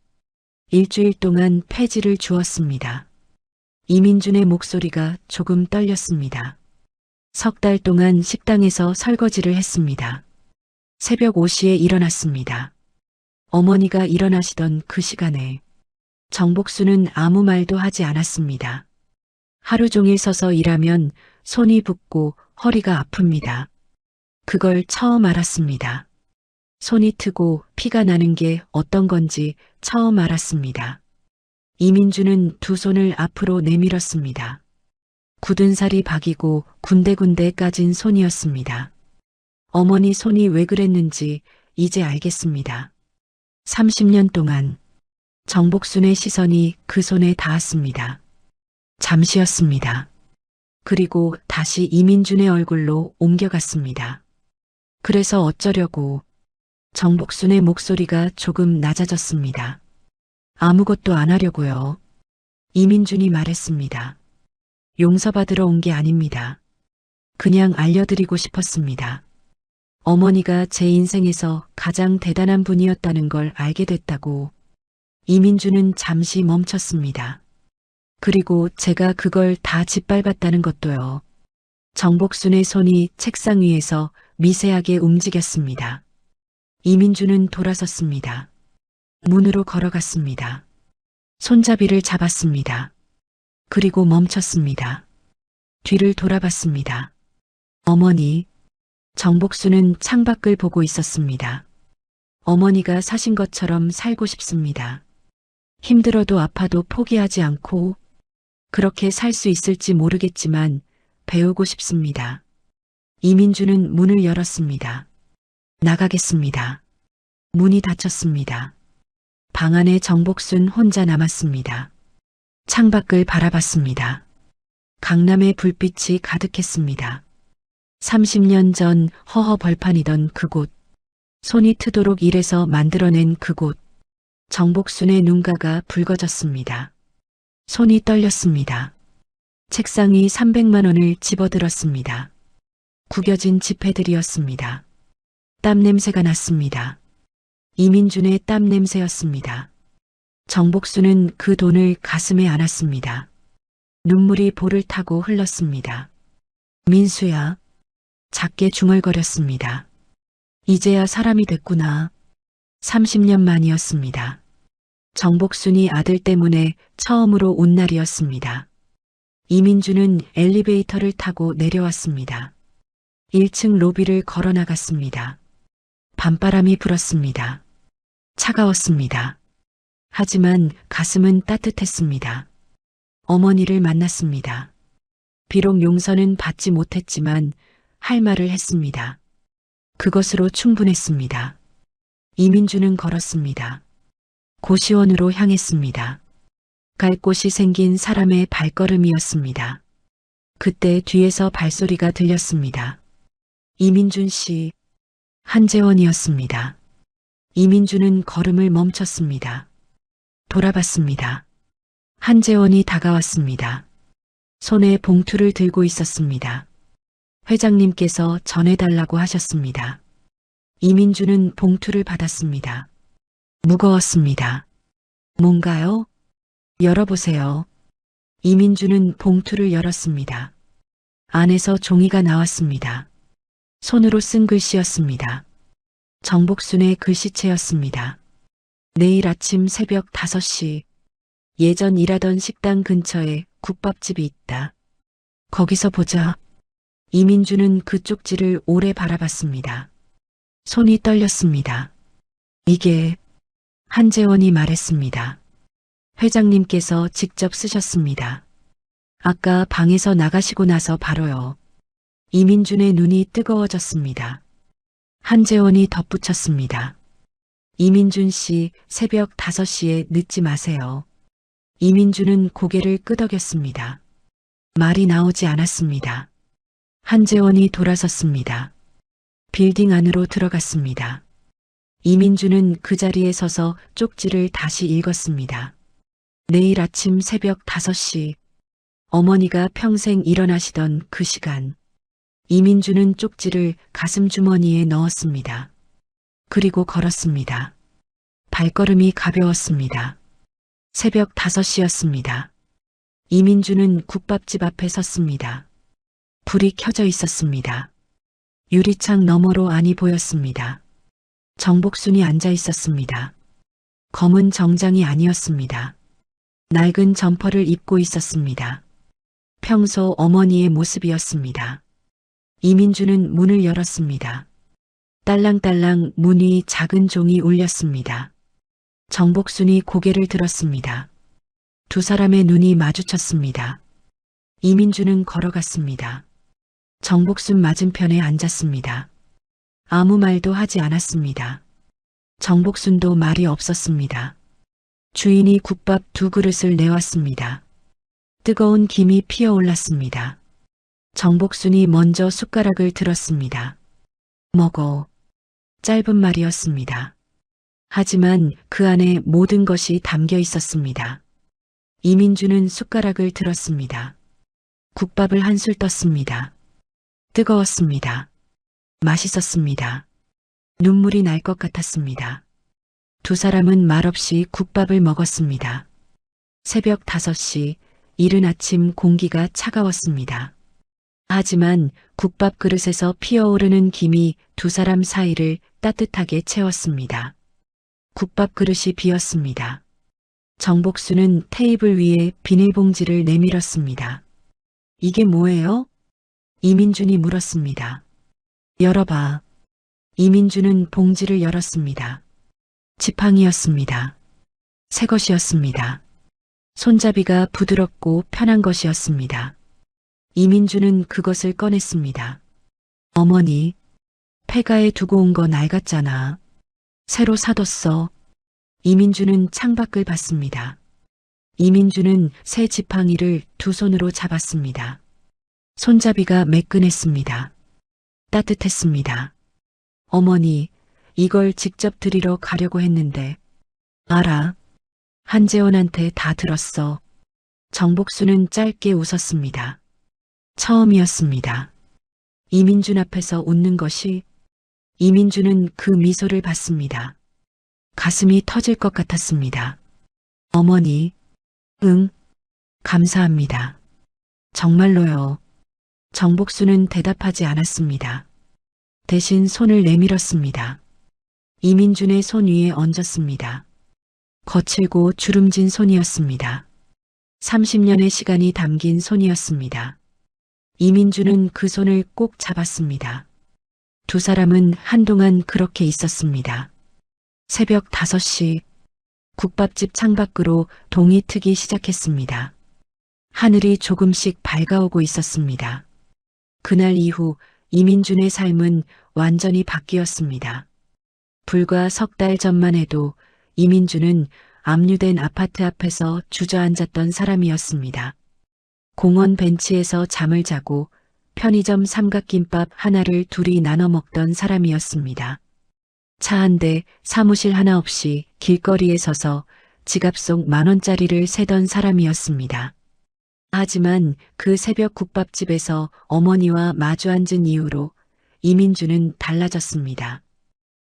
일주일 동안 폐지를 주었습니다. 이민준의 목소리가 조금 떨렸습니다. 석 달 동안 식당에서 설거지를 했습니다. 새벽 5시에 일어났습니다. 어머니가 일어나시던 그 시간에 정복순은 아무 말도 하지 않았습니다. 하루 종일 서서 일하면 손이 붓고 허리가 아픕니다. 그걸 처음 알았습니다. 손이 트고 피가 나는 게 어떤 건지 처음 알았습니다. 이민주는 두 손을 앞으로 내밀었습니다. 굳은 살이 박이고 군데군데 까진 손이었습니다. 어머니 손이 왜 그랬는지 이제 알겠습니다. 30년 동안 정복순의 시선이 그 손에 닿았습니다. 잠시였습니다. 그리고 다시 이민준의 얼굴로 옮겨갔습니다. 그래서 어쩌려고. 정복순의 목소리가 조금 낮아졌습니다. 아무것도 안 하려고요. 이민준이 말했습니다. 용서받으러 온 게 아닙니다. 그냥 알려드리고 싶었습니다. 어머니가 제 인생에서 가장 대단한 분이었다는 걸 알게 됐다고. 이민준은 잠시 멈췄습니다. 그리고 제가 그걸 다 짓밟았다는 것도요. 정복순의 손이 책상 위에서 미세하게 움직였습니다. 이민준은 돌아섰습니다. 문으로 걸어갔습니다. 손잡이를 잡았습니다. 그리고 멈췄습니다. 뒤를 돌아봤습니다. 어머니. 정복순은 창밖을 보고 있었습니다. 어머니가 사신 것처럼 살고 싶습니다. 힘들어도 아파도 포기하지 않고 그렇게 살 수 있을지 모르겠지만 배우고 싶습니다. 이민준은 문을 열었습니다. 나가겠습니다. 문이 닫혔습니다. 방 안에 정복순 혼자 남았습니다. 창밖을 바라봤습니다. 강남의 불빛이 가득했습니다. 30년 전 허허 벌판이던 그곳, 손이 트도록 일해서 만들어낸 그곳, 정복순의 눈가가 붉어졌습니다. 손이 떨렸습니다. 책상이 300만 원을 집어들었습니다. 구겨진 지폐들이었습니다. 땀 냄새가 났습니다. 이민준의 땀 냄새였습니다. 정복순은 그 돈을 가슴에 안았습니다. 눈물이 볼을 타고 흘렀습니다. 민수야. 작게 중얼거렸습니다. 이제야 사람이 됐구나. 30년 만이었습니다. 정복순이 아들 때문에 처음으로 온 날이었습니다. 이민준은 엘리베이터를 타고 내려왔습니다. 1층 로비를 걸어 나갔습니다. 밤바람이 불었습니다. 차가웠습니다. 하지만 가슴은 따뜻했습니다. 어머니를 만났습니다. 비록 용서는 받지 못했지만 할 말을 했습니다. 그것으로 충분했습니다. 이민준은 걸었습니다. 고시원으로 향했습니다. 갈 곳이 생긴 사람의 발걸음이었습니다. 그때 뒤에서 발소리가 들렸습니다. 이민준 씨, 한재원이었습니다. 이민준은 걸음을 멈췄습니다. 돌아봤습니다. 한재원이 다가왔습니다. 손에 봉투를 들고 있었습니다. 회장님께서 전해달라고 하셨습니다. 이민준은 봉투를 받았습니다. 무거웠습니다. 뭔가요? 열어보세요. 이민준은 봉투를 열었습니다. 안에서 종이가 나왔습니다. 손으로 쓴 글씨였습니다. 정복순의 글씨체였습니다. 내일 아침 새벽 5시 예전 일하던 식당 근처에 국밥집이 있다. 거기서 보자. 이민준은 그 쪽지를 오래 바라봤습니다. 손이 떨렸습니다. 이게 한재원이 말했습니다. 회장님께서 직접 쓰셨습니다. 아까 방에서 나가시고 나서 바로요. 이민준의 눈이 뜨거워졌습니다. 한재원이 덧붙였습니다. 이민준 씨 새벽 5시에 늦지 마세요. 이민준은 고개를 끄덕였습니다. 말이 나오지 않았습니다. 한재원이 돌아섰습니다. 빌딩 안으로 들어갔습니다. 이민준은 그 자리에 서서 쪽지를 다시 읽었습니다. 내일 아침 새벽 5시 어머니가 평생 일어나시던 그 시간 이민준은 쪽지를 가슴 주머니에 넣었습니다. 그리고 걸었습니다. 발걸음이 가벼웠습니다. 새벽 5시였습니다. 이민준은 국밥집 앞에 섰습니다. 불이 켜져 있었습니다. 유리창 너머로 안이 보였습니다. 정복순이 앉아 있었습니다. 검은 정장이 아니었습니다. 낡은 점퍼를 입고 있었습니다. 평소 어머니의 모습이었습니다. 이민준은 문을 열었습니다. 딸랑딸랑 문 위 작은 종이 울렸습니다. 정복순이 고개를 들었습니다. 두 사람의 눈이 마주쳤습니다. 이민준은 걸어갔습니다. 정복순 맞은편에 앉았습니다. 아무 말도 하지 않았습니다. 정복순도 말이 없었습니다. 주인이 국밥 2그릇을 내왔습니다. 뜨거운 김이 피어올랐습니다. 정복순이 먼저 숟가락을 들었습니다. 먹어. 짧은 말이었습니다. 하지만 그 안에 모든 것이 담겨 있었습니다. 이민주는 숟가락을 들었습니다. 국밥을 한술 떴습니다. 뜨거웠습니다. 맛있었습니다. 눈물이 날 것 같았습니다. 두 사람은 말없이 국밥을 먹었습니다. 새벽 5시, 이른 아침 공기가 차가웠습니다. 하지만 국밥 그릇에서 피어오르는 김이 두 사람 사이를 따뜻하게 채웠습니다. 국밥 그릇이 비었습니다. 정복수는 테이블 위에 비닐봉지를 내밀었습니다. 이게 뭐예요? 이민준이 물었습니다. 열어봐. 이민준은 봉지를 열었습니다. 지팡이였습니다. 새 것이었습니다. 손잡이가 부드럽고 편한 것이었습니다. 이민주는 그것을 꺼냈습니다. 어머니, 폐가에 두고 온 거 낡았잖아. 새로 사뒀어. 이민주는 창밖을 봤습니다. 이민주는 새 지팡이를 두 손으로 잡았습니다. 손잡이가 매끈했습니다. 따뜻했습니다. 어머니, 이걸 직접 드리러 가려고 했는데. 알아. 한재원한테 다 들었어. 정복수는 짧게 웃었습니다. 처음이었습니다. 이민준 앞에서 웃는 것이. 이민준은 그 미소를 봤습니다. 가슴이 터질 것 같았습니다. 어머니, 응, 감사합니다. 정말로요. 정복수는 대답하지 않았습니다. 대신 손을 내밀었습니다. 이민준의 손 위에 얹었습니다. 거칠고 주름진 손이었습니다. 30년의 시간이 담긴 손이었습니다. 이민준은 그 손을 꼭 잡았습니다. 두 사람은 한동안 그렇게 있었습니다. 새벽 5시, 국밥집 창밖으로 동이 트기 시작했습니다. 하늘이 조금씩 밝아오고 있었습니다. 그날 이후 이민준의 삶은 완전히 바뀌었습니다. 불과 3달 전만 해도 이민준은 압류된 아파트 앞에서 주저앉았던 사람이었습니다. 공원 벤치에서 잠을 자고 편의점 삼각김밥 하나를 둘이 나눠 먹던 사람이었습니다. 차 한 대, 사무실 하나 없이 길거리에 서서 지갑 속 10,000원짜리를 세던 사람이었습니다. 하지만 그 새벽 국밥집에서 어머니와 마주 앉은 이후로 이민주는 달라졌습니다.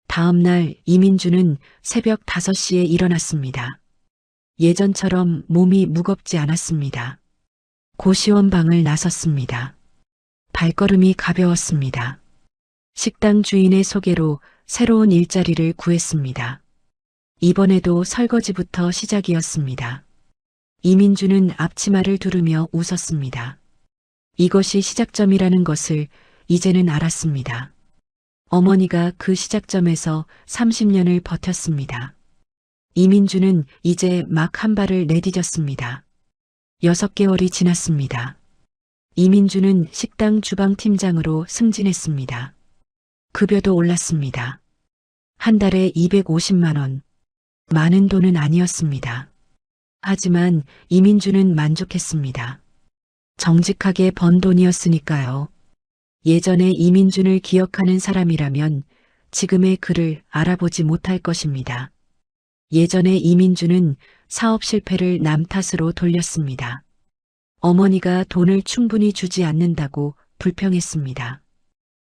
다음 날 이민주는 새벽 5시에 일어났습니다. 예전처럼 몸이 무겁지 않았습니다. 고시원 방을 나섰습니다. 발걸음이 가벼웠습니다. 식당 주인의 소개로 새로운 일자리를 구했습니다. 이번에도 설거지부터 시작이었습니다. 이민주는 앞치마를 두르며 웃었습니다. 이것이 시작점이라는 것을 이제는 알았습니다. 어머니가 그 시작점에서 30년을 버텼습니다. 이민주는 이제 막 한 발을 내디뎠습니다. 6개월이 지났습니다. 이민주는 식당 주방팀장으로 승진했습니다. 급여도 올랐습니다. 한 달에 250만 원. 많은 돈은 아니었습니다. 하지만 이민주는 만족했습니다. 정직하게 번 돈이었으니까요. 예전에 이민준을 기억하는 사람이라면 지금의 그를 알아보지 못할 것입니다. 예전에 이민준은 사업 실패를 남 탓으로 돌렸습니다. 어머니가 돈을 충분히 주지 않는다고 불평했습니다.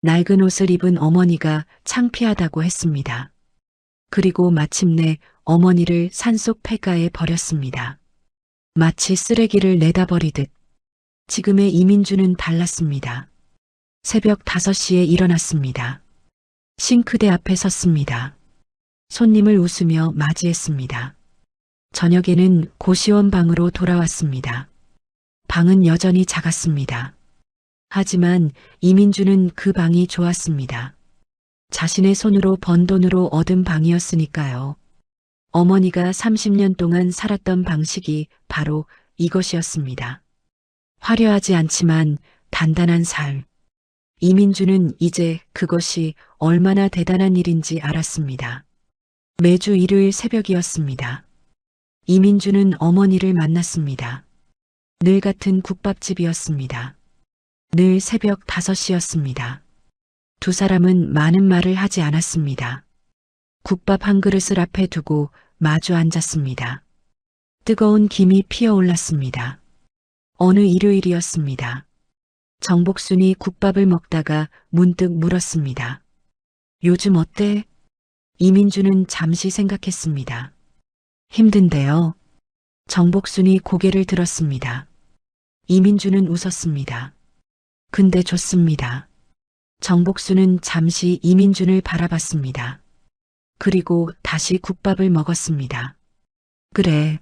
낡은 옷을 입은 어머니가 창피하다고 했습니다. 그리고 마침내 어머니를 산속 폐가에 버렸습니다. 마치 쓰레기를 내다버리듯. 지금의 이민주는 달랐습니다. 새벽 5시에 일어났습니다. 싱크대 앞에 섰습니다. 손님을 웃으며 맞이했습니다. 저녁에는 고시원 방으로 돌아왔습니다. 방은 여전히 작았습니다. 하지만 이민주는 그 방이 좋았습니다. 자신의 손으로 번 돈으로 얻은 방이었으니까요. 어머니가 30년 동안 살았던 방식이 바로 이것이었습니다. 화려하지 않지만 단단한 삶. 이민주는 이제 그것이 얼마나 대단한 일인지 알았습니다. 매주 일요일 새벽이었습니다. 이민주는 어머니를 만났습니다. 늘 같은 국밥집이었습니다. 늘 새벽 5시였습니다. 두 사람은 많은 말을 하지 않았습니다. 국밥 한 그릇을 앞에 두고 마주 앉았습니다. 뜨거운 김이 피어올랐습니다. 어느 일요일이었습니다. 정복순이 국밥을 먹다가 문득 물었습니다. 요즘 어때? 이민주는 잠시 생각했습니다. 힘든데요. 정복순이 고개를 들었습니다. 이민주는 웃었습니다. 근데 좋습니다. 정복순은 잠시 이민준을 바라봤습니다. 그리고 다시 국밥을 먹었습니다. 그래.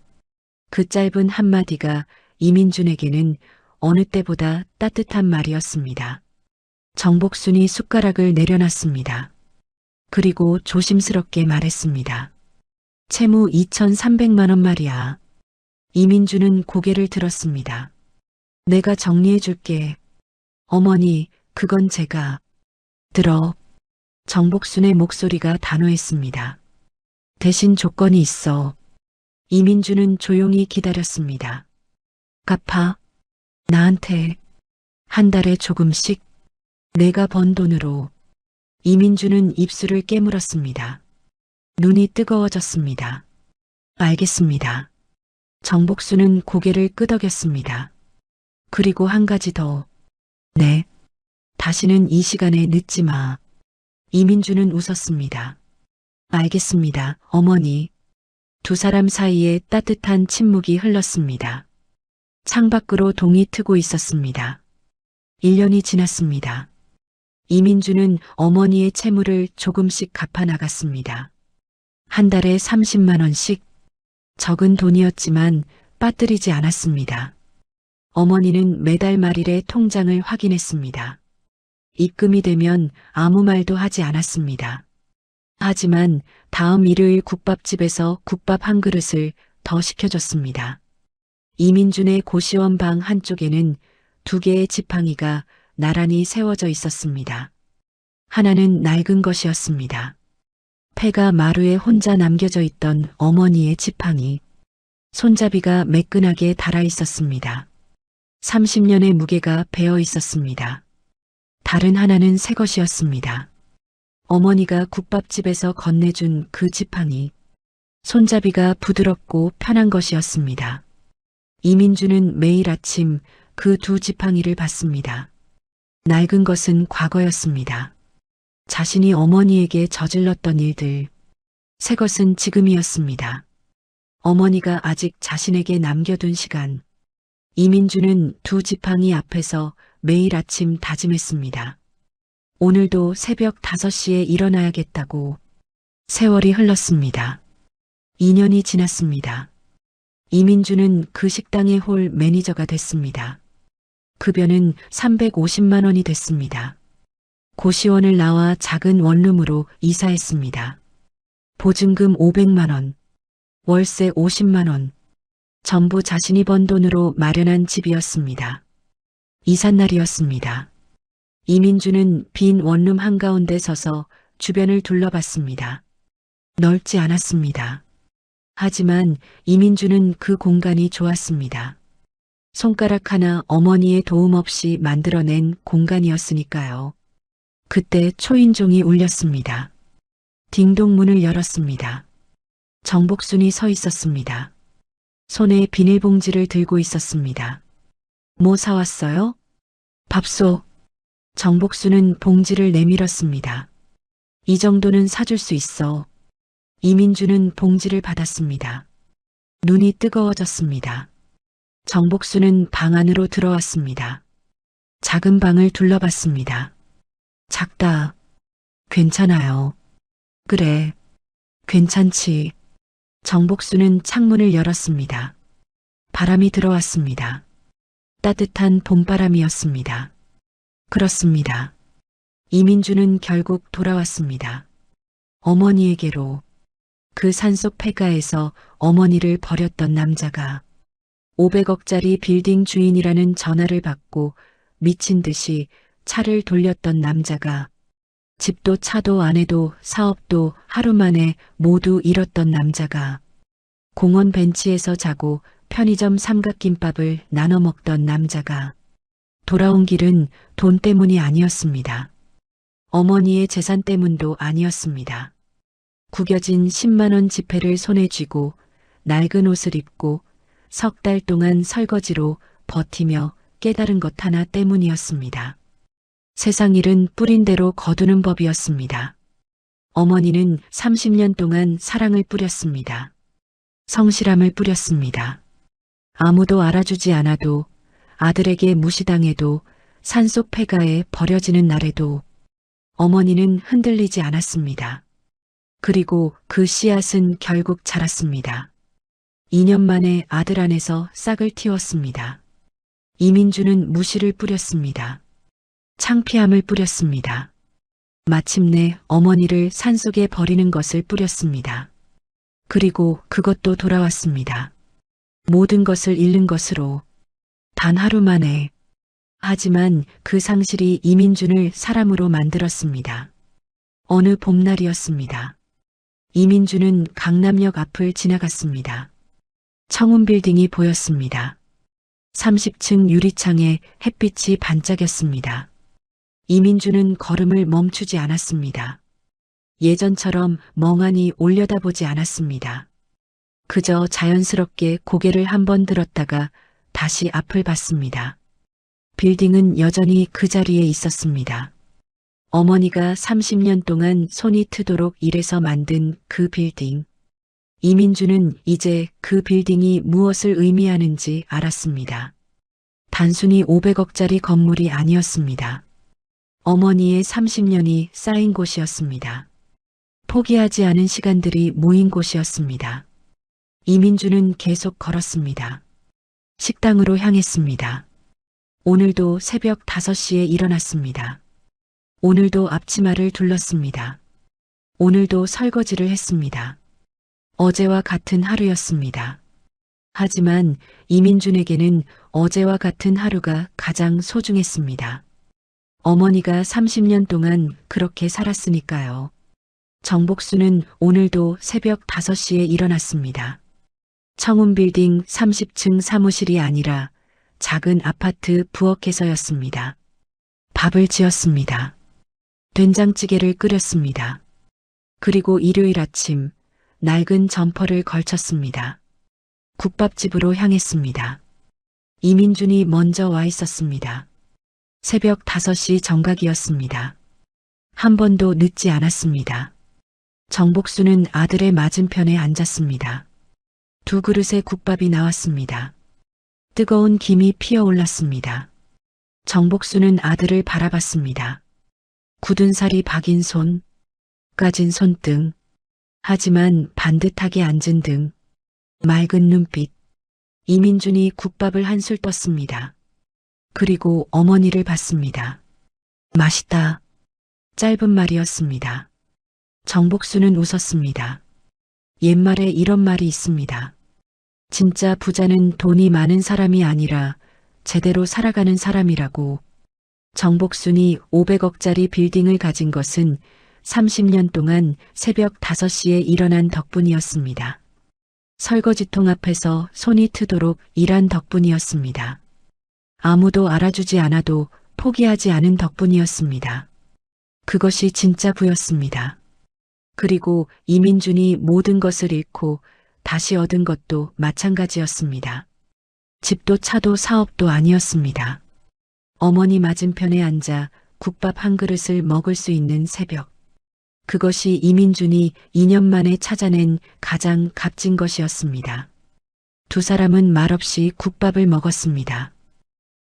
그 짧은 한마디가 이민준에게는 어느 때보다 따뜻한 말이었습니다. 정복순이 숟가락을 내려놨습니다. 그리고 조심스럽게 말했습니다. 채무 2,300만 원 말이야. 이민준은 고개를 들었습니다. 내가 정리해 줄게. 어머니, 그건 제가. 들어. 정복순의 목소리가 단호했습니다. 대신 조건이 있어. 이민주는 조용히 기다렸습니다. 갚아. 나한테. 한 달에 조금씩. 내가 번 돈으로. 이민주는 입술을 깨물었습니다. 눈이 뜨거워졌습니다. 알겠습니다. 정복순은 고개를 끄덕였습니다. 그리고 한 가지 더. 네. 다시는 이 시간에 늦지 마. 이민주는 웃었습니다. 알겠습니다, 어머니. 두 사람 사이에 따뜻한 침묵이 흘렀습니다. 창밖으로 동이 트고 있었습니다. 1년이 지났습니다. 이민주는 어머니의 채무를 조금씩 갚아 나갔습니다. 한 달에 30만 원씩. 적은 돈이었지만 빠뜨리지 않았습니다. 어머니는 매달 말일에 통장을 확인했습니다. 입금이 되면 아무 말도 하지 않았습니다. 하지만 다음 일요일 국밥집에서 국밥 한 그릇을 더 시켜줬습니다. 이민준의 고시원 방 한쪽에는 2개의 지팡이가 나란히 세워져 있었습니다. 하나는 낡은 것이었습니다. 폐가 마루에 혼자 남겨져 있던 어머니의 지팡이. 손잡이가 매끈하게 달아 있었습니다. 30년의 무게가 배어 있었습니다. 다른 하나는 새 것이었습니다. 어머니가 국밥집에서 건네준 그 지팡이. 손잡이가 부드럽고 편한 것이었습니다. 이민주는 매일 아침 그 2 지팡이를 봤습니다. 낡은 것은 과거였습니다. 자신이 어머니에게 저질렀던 일들. 새 것은 지금이었습니다. 어머니가 아직 자신에게 남겨둔 시간. 이민주는 2 지팡이 앞에서 매일 아침 다짐했습니다. 오늘도 새벽 5시에 일어나야겠다고. 세월이 흘렀습니다. 2년이 지났습니다. 이민주는 그 식당의 홀 매니저가 됐습니다. 급여는 350만 원이 됐습니다. 고시원을 나와 작은 원룸으로 이사했습니다. 보증금 500만 원, 월세 50만 원, 전부 자신이 번 돈으로 마련한 집이었습니다. 이삿날이었습니다. 이민주는 빈 원룸 한가운데 서서 주변을 둘러봤습니다. 넓지 않았습니다. 하지만 이민주는 그 공간이 좋았습니다. 손가락 하나 어머니의 도움 없이 만들어낸 공간이었으니까요. 그때 초인종이 울렸습니다. 딩동 문을 열었습니다. 정복순이 서 있었습니다. 손에 비닐봉지를 들고 있었습니다. 뭐 사왔어요? 밥솥. 정복순은 봉지를 내밀었습니다. 이 정도는 사줄 수 있어. 이민주는 봉지를 받았습니다. 눈이 뜨거워졌습니다. 정복순은 방 안으로 들어왔습니다. 작은 방을 둘러봤습니다. 작다. 괜찮아요. 그래. 괜찮지. 정복순은 창문을 열었습니다. 바람이 들어왔습니다. 따뜻한 봄바람이었습니다. 그렇습니다. 이민주는 결국 돌아왔습니다. 어머니에게로. 그 산속 폐가에서 어머니를 버렸던 남자가 500억짜리 빌딩 주인이라는 전화를 받고 미친 듯이 차를 돌렸던 남자가 집도 차도 아내도 사업도 하루 만에 모두 잃었던 남자가 공원 벤치에서 자고 편의점 삼각김밥을 나눠 먹던 남자가 돌아온 길은 돈 때문이 아니었습니다. 어머니의 재산 때문도 아니었습니다. 구겨진 10만 원 지폐를 손에 쥐고 낡은 옷을 입고 석 달 동안 설거지로 버티며 깨달은 것 하나 때문이었습니다. 세상 일은 뿌린 대로 거두는 법이었습니다. 어머니는 30년 동안 사랑을 뿌렸습니다. 성실함을 뿌렸습니다. 아무도 알아주지 않아도, 아들에게 무시당해도, 산속 폐가에 버려지는 날에도 어머니는 흔들리지 않았습니다. 그리고 그 씨앗은 결국 자랐습니다. 2년 만에 아들 안에서 싹을 틔웠습니다. 이민주는 무시를 뿌렸습니다. 창피함을 뿌렸습니다. 마침내 어머니를 산속에 버리는 것을 뿌렸습니다. 그리고 그것도 돌아왔습니다. 모든 것을 잃는 것으로 단 하루 만에. 하지만 그 상실이 이민준을 사람으로 만들었습니다. 어느 봄날이었습니다. 이민준은 강남역 앞을 지나갔습니다. 청운빌딩이 보였습니다. 30층 유리창에 햇빛이 반짝였습니다. 이민준은 걸음을 멈추지 않았습니다. 예전처럼 멍하니 올려다보지 않았습니다. 그저 자연스럽게 고개를 한번 들었다가 다시 앞을 봤습니다. 빌딩은 여전히 그 자리에 있었습니다. 어머니가 30년 동안 손이 트도록 일해서 만든 그 빌딩. 이민주는 이제 그 빌딩이 무엇을 의미하는지 알았습니다. 단순히 500억짜리 건물이 아니었습니다. 어머니의 30년이 쌓인 곳이었습니다. 포기하지 않은 시간들이 모인 곳이었습니다. 이민주는 계속 걸었습니다. 식당으로 향했습니다. 오늘도 새벽 5시에 일어났습니다. 오늘도 앞치마를 둘렀습니다. 오늘도 설거지를 했습니다. 어제와 같은 하루였습니다. 하지만 이민준에게는 어제와 같은 하루가 가장 소중했습니다. 어머니가 30년 동안 그렇게 살았으니까요. 정복수는 오늘도 새벽 5시에 일어났습니다. 청운빌딩 30층 사무실이 아니라 작은 아파트 부엌에서였습니다. 밥을 지었습니다. 된장찌개를 끓였습니다. 그리고 일요일 아침 낡은 점퍼를 걸쳤습니다. 국밥집으로 향했습니다. 이민준이 먼저 와 있었습니다. 새벽 5시 정각이었습니다. 한 번도 늦지 않았습니다. 정복수는 아들의 맞은편에 앉았습니다. 두 그릇의 국밥이 나왔습니다. 뜨거운 김이 피어올랐습니다. 정복수는 아들을 바라봤습니다. 굳은 살이 박인 손, 까진 손등, 하지만 반듯하게 앉은 등, 맑은 눈빛. 이민준이 국밥을 한술 떴습니다. 그리고 어머니를 봤습니다. 맛있다. 짧은 말이었습니다. 정복수는 웃었습니다. 옛말에 이런 말이 있습니다. 진짜 부자는 돈이 많은 사람이 아니라 제대로 살아가는 사람이라고. 정복순이 500억짜리 빌딩을 가진 것은 30년 동안 새벽 5시에 일어난 덕분이었습니다. 설거지통 앞에서 손이 트도록 일한 덕분이었습니다. 아무도 알아주지 않아도 포기하지 않은 덕분이었습니다. 그것이 진짜 부였습니다. 그리고 이민준이 모든 것을 잃고 다시 얻은 것도 마찬가지였습니다. 집도 차도 사업도 아니었습니다. 어머니 맞은편에 앉아 국밥 한 그릇을 먹을 수 있는 새벽. 그것이 이민준이 2년 만에 찾아낸 가장 값진 것이었습니다. 두 사람은 말없이 국밥을 먹었습니다.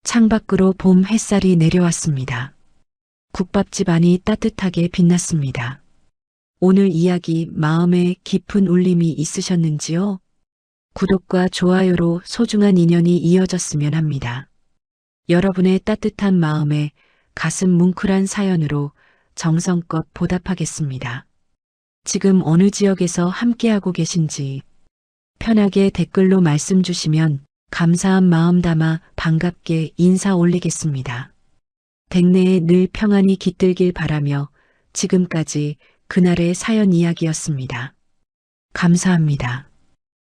창밖으로 봄 햇살이 내려왔습니다. 국밥집 안이 따뜻하게 빛났습니다. 오늘 이야기 마음에 깊은 울림이 있으셨는지요? 구독과 좋아요로 소중한 인연이 이어졌으면 합니다. 여러분의 따뜻한 마음에 가슴 뭉클한 사연으로 정성껏 보답하겠습니다. 지금 어느 지역에서 함께하고 계신지 편하게 댓글로 말씀 주시면 감사한 마음 담아 반갑게 인사 올리겠습니다. 댁내에 늘 평안이 깃들길 바라며 지금까지 그날의 사연 이야기였습니다. 감사합니다.